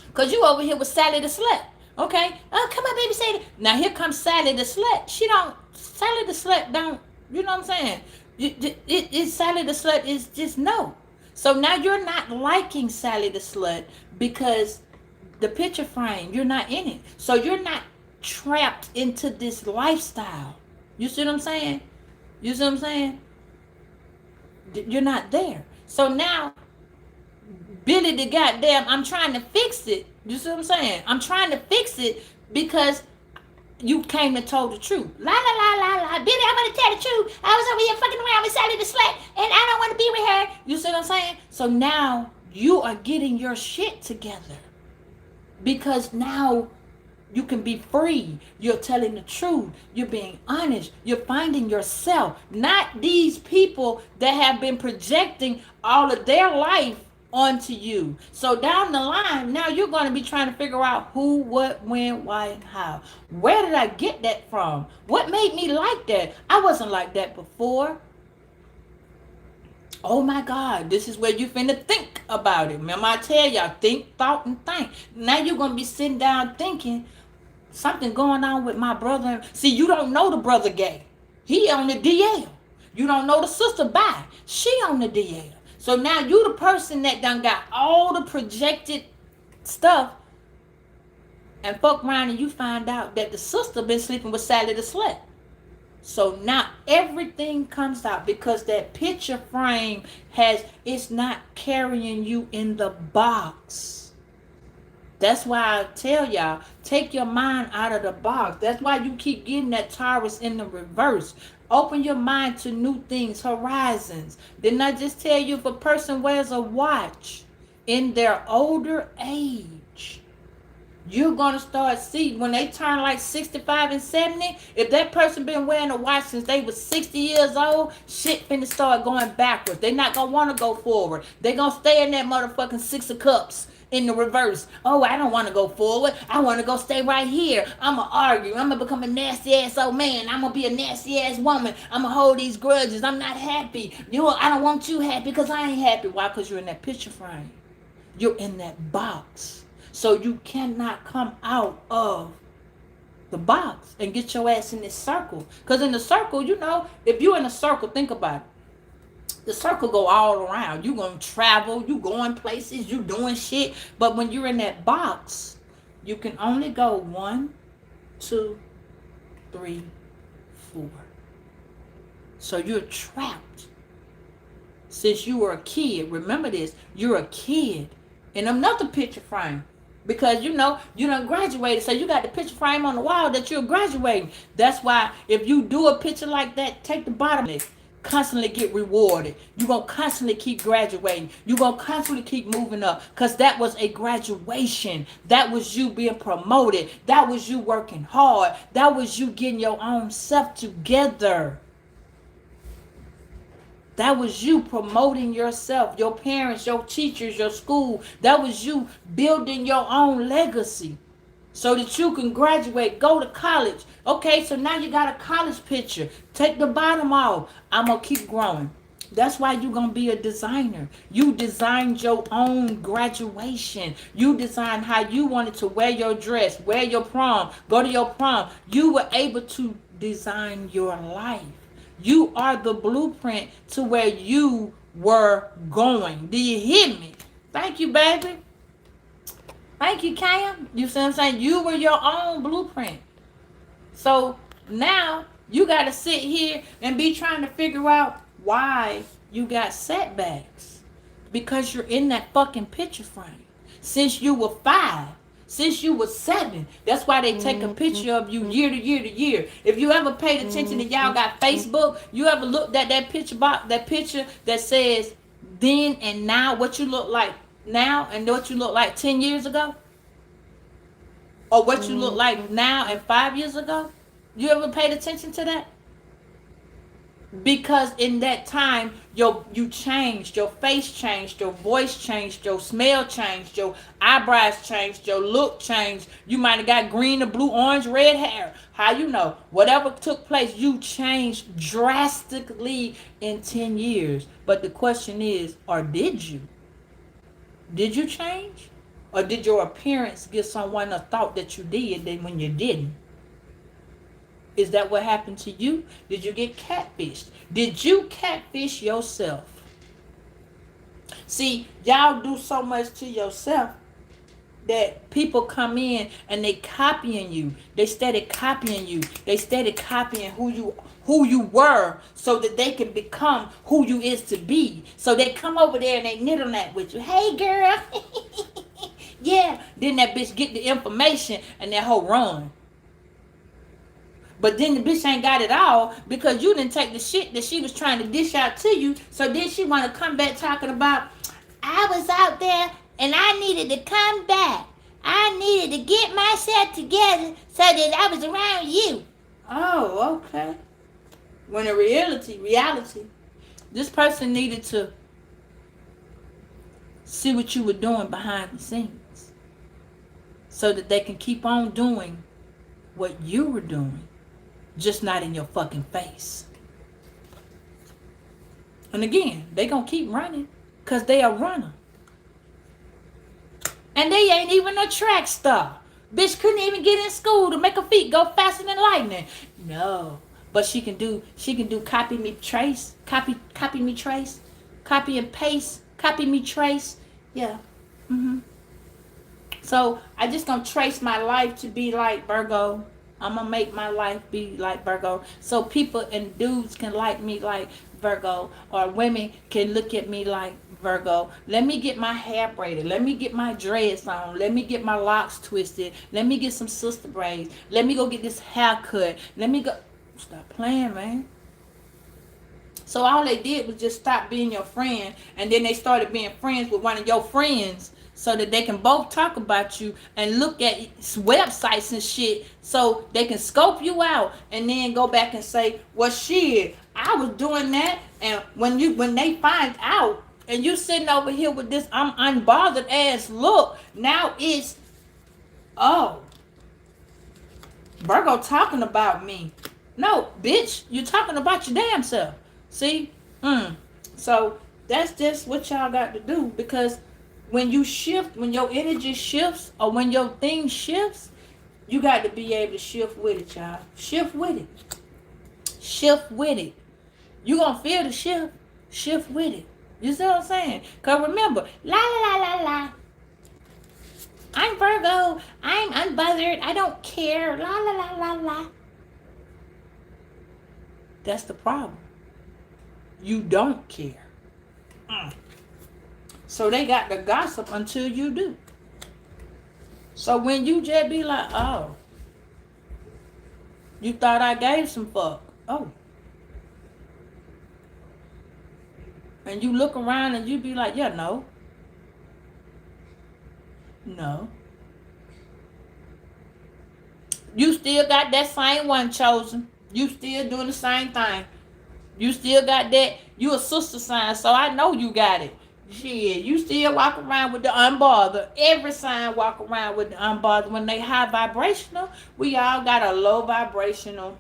Because you over here with Sally the Slut. Okay? Oh, come on, baby, say it. Now here comes Sally the Slut. Sally the Slut don't, you know what I'm saying? Sally the Slut is just no. So now you're not liking Sally the Slut because the picture frame, you're not in it. So you're not trapped into this lifestyle. You see what I'm saying? You see what I'm saying? You're not there. So now, Billy the goddamn, I'm trying to fix it. You see what I'm saying? I'm trying to fix it because you came and told the truth. La la la la la. Billy, I'm gonna tell the truth. I was over here fucking around with Sally the Slut, and I don't want to be with her. You see what I'm saying? So now you are getting your shit together. Because now you can be free. You're telling the truth. You're being honest. You're finding yourself. Not these people that have been projecting all of their life onto you. So down the line, now you're going to be trying to figure out who, what, when, why, and how. Where did I get that from? What made me like that? I wasn't like that before. Oh my God, this is where you finna think about it. Remember I tell y'all, think, thought, and think. Now you're going to be sitting down thinking, something going on with my brother. See, you don't know the brother gay. He on the DL. You don't know the sister bi. She on the DL. So now you the person that done got all the projected stuff, and fuck around and you find out that the sister been sleeping with Sally the Slut. So now everything comes out because that picture frame it's not carrying you in the box. That's why I tell y'all, take your mind out of the box. That's why you keep getting that Taurus in the reverse. Open your mind to new things, horizons. Didn't I just tell you if a person wears a watch in their older age, you're going to start see when they turn like 65 and 70, if that person been wearing a watch since they was 60 years old, shit finna start going backwards. They not going to want to go forward. They going to stay in that motherfucking 6 of cups in the reverse. Oh, I don't want to go forward. I want to go stay right here. I'm going to argue. I'm going to become a nasty ass old man. I'm going to be a nasty ass woman. I'm going to hold these grudges. I'm not happy. I don't want you happy because I ain't happy. Why? Because you're in that picture frame. You're in that box. So you cannot come out of the box and get your ass in this circle. Because in the circle, if you're in a circle, think about it. The circle go all around. You're going to travel. You going places. You doing shit. But when you're in that box, you can only go 1, 2, 3, 4. So you're trapped. Since you were a kid, remember this, you're a kid in another picture frame. Because you done graduated, so you got the picture frame on the wall that you're graduating. That's why if you do a picture like that, take the bottom of it. Constantly get rewarded. You're going to constantly keep graduating. You're going to constantly keep moving up. Because that was a graduation. That was you being promoted. That was you working hard. That was you getting your own self together. That was you promoting yourself, your parents, your teachers, your school. That was you building your own legacy so that you can graduate, go to college. Okay, so now you got a college picture. Take the bottom off. I'm going to keep growing. That's why you're going to be a designer. You designed your own graduation. You designed how you wanted to wear your dress, wear your prom, go to your prom. You were able to design your life. You are the blueprint to where you were going. Do you hear me? Thank you, baby. Thank you, Cam. You see what I'm saying? You were your own blueprint. So now you got to sit here and be trying to figure out why you got setbacks. Because you're in that fucking picture frame. Since you were 5. Since you were 7. That's why they take a picture of you year to year to year. If you ever paid attention to y'all got Facebook, you ever looked at that picture box, that picture that says then and now, what you look like now and what you look like 10 years ago? Or what you look like now and 5 years ago? You ever paid attention to that? Because in that time, you changed, your face changed, your voice changed, your smell changed, your eyebrows changed, your look changed. You might have got green or blue, orange, red hair. How you know? Whatever took place, you changed drastically in 10 years. But the question is, or did you? Did you change? Or did your appearance give someone a thought that you did then when you didn't? Is that what happened to you? Did you get catfished? Did you catfish yourself? See, y'all do so much to yourself that people come in and they copying you. They started copying you. They started copying who you were so that they can become who you is to be. So they come over there and they knit on that with you. Hey, girl. Yeah. Then that bitch get the information and that whole run. But then the bitch ain't got it all because you didn't take the shit that she was trying to dish out to you. So then she want to come back talking about, I was out there and I needed to come back. I needed to get myself together so that I was around you. Oh, okay. When in reality, this person needed to see what you were doing behind the scenes so that they can keep on doing what you were doing. Just not in your fucking face. And again, they gonna keep running because they a runner. And they ain't even a track star. Bitch couldn't even get in school to make her feet go faster than lightning. No. But she can do copy me trace. Copy me trace. Copy and paste. Copy me trace. Yeah. So I just gonna trace my life to be like Virgo. I'm going to make my life be like Virgo. So people and dudes can like me like Virgo. Or women can look at me like Virgo. Let me get my hair braided. Let me get my dreads on. Let me get my locks twisted. Let me get some sister braids. Let me go get this haircut. Let me go. Stop playing, man. So all they did was just stop being your friend. And then they started being friends with one of your friends. So that they can both talk about you and look at websites and shit so they can scope you out and then go back and say, well, shit, I was doing that. And when they find out and you sitting over here with this unbothered ass look, now it's, oh, Virgo talking about me. No, bitch, you're talking about your damn self. See? So that's just what y'all got to do, because when you shift, when your energy shifts or when your thing shifts, you got to be able to shift with it, y'all. Shift with it. Shift with it. You going to feel the shift. Shift with it. You see what I'm saying? Because remember, la la la la la. I'm Virgo. I'm unbothered. I don't care. La la la la la. That's the problem. You don't care. So they got the gossip until you do. So when you just be like, oh, you thought I gave some fuck. Oh. And you look around and you be like, yeah, no. No. You still got that same one chosen. You still doing the same thing. You still got that. You a sister sign, so I know you got it. Shit, you still walk around with the unbothered. Every sign walk around with the unbothered. When they high vibrational, we all got a low vibrational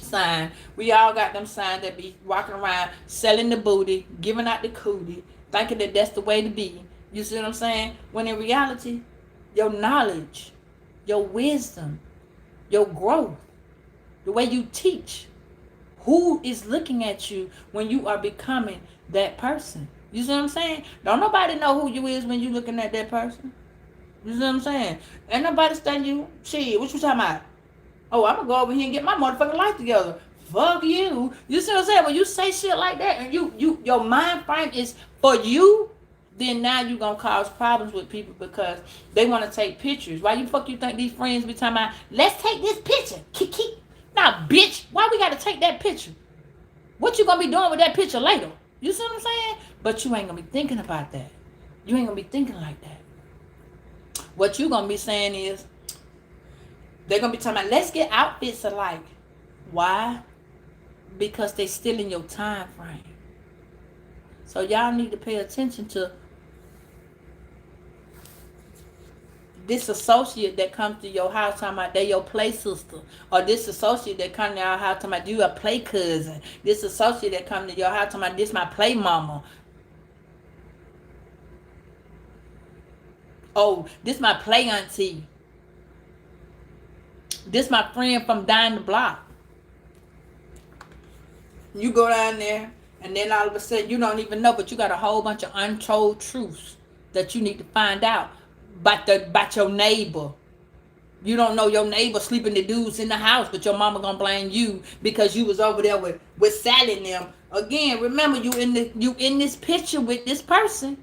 sign. We all got them signs that be walking around selling the booty, giving out the cootie, thinking that that's the way to be. You see what I'm saying? When in reality, your knowledge, your wisdom, your growth, the way you teach, who is looking at you when you are becoming that person. You see what I'm saying? Don't nobody know who you is when you looking at that person. You see what I'm saying? Ain't nobody studying you. Shit, what you talking about? Oh, I'm gonna go over here and get my motherfucking life together. Fuck you. You see what I'm saying? When you say shit like that and your mind frame is for you, then now you gonna cause problems with people because they want to take pictures. Why you fuck you think these friends be talking about, let's take this picture? Kiki. Nah, bitch. Why we gotta take that picture? What you gonna be doing with that picture later? You see what I'm saying? But you ain't gonna be thinking about that. You ain't gonna be thinking like that. What you gonna be saying is, they're going to be talking about, let's get outfits alike. Why? Because they still in your time frame. So y'all need to pay attention to this associate that comes to your house talking about they your play sister. Or this associate that comes to your house talking about you a play cousin. This associate that comes to your house talking about this my play mama. Oh, this my play auntie. This my friend from down the block. You go down there, and then all of a sudden, you don't even know, but you got a whole bunch of untold truths that you need to find out about your neighbor. You don't know your neighbor sleeping the dudes in the house, but your mama gonna blame you because you was over there with Sally and them. Again, remember you in this picture with this person.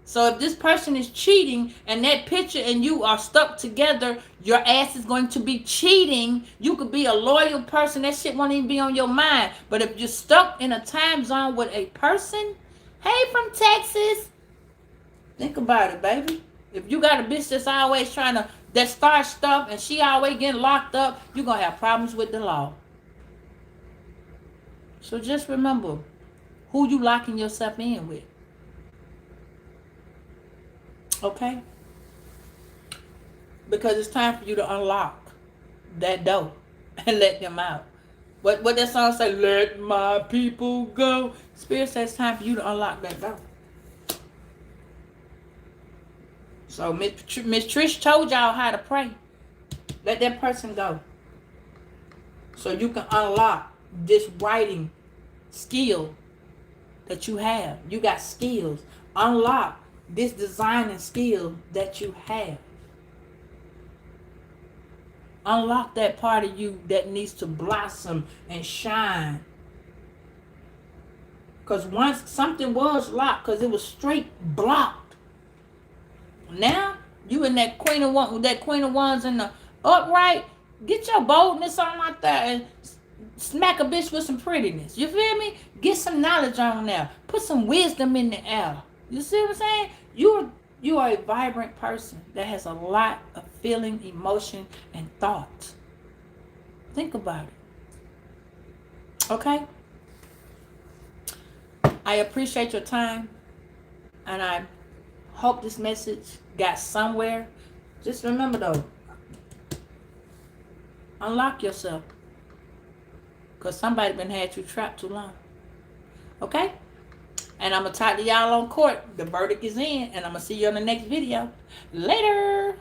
So if this person is cheating and that picture and you are stuck together, your ass is going to be cheating. You could be a loyal person. That shit won't even be on your mind. But if you're stuck in a time zone with a person, hey, from Texas, think about it, baby. If you got a bitch that's always that starts stuff and she always getting locked up, you're going to have problems with the law. So just remember who you locking yourself in with. Okay? Because it's time for you to unlock that door and let them out. What that song say? Let my people go. Spirit says it's time for you to unlock that door. So Miss Trish told y'all how to pray. Let that person go. So you can unlock this writing skill that you have. You got skills. Unlock this designing skill that you have. Unlock that part of you that needs to blossom and shine. Because once something was locked, because it was straight blocked. Now you in that Queen of Wands in the upright. Get your boldness on like that and smack a bitch with some prettiness. You feel me? Get some knowledge on there. Put some wisdom in the air. You see what I'm saying? You are a vibrant person that has a lot of feeling, emotion, and thought. Think about it. Okay? I appreciate your time, and I hope this message got somewhere. Just remember though, unlock yourself, because somebody been had you trapped too long. Okay? And I'm going to talk to y'all on court. The verdict is in. And I'm going to see you on the next video. Later.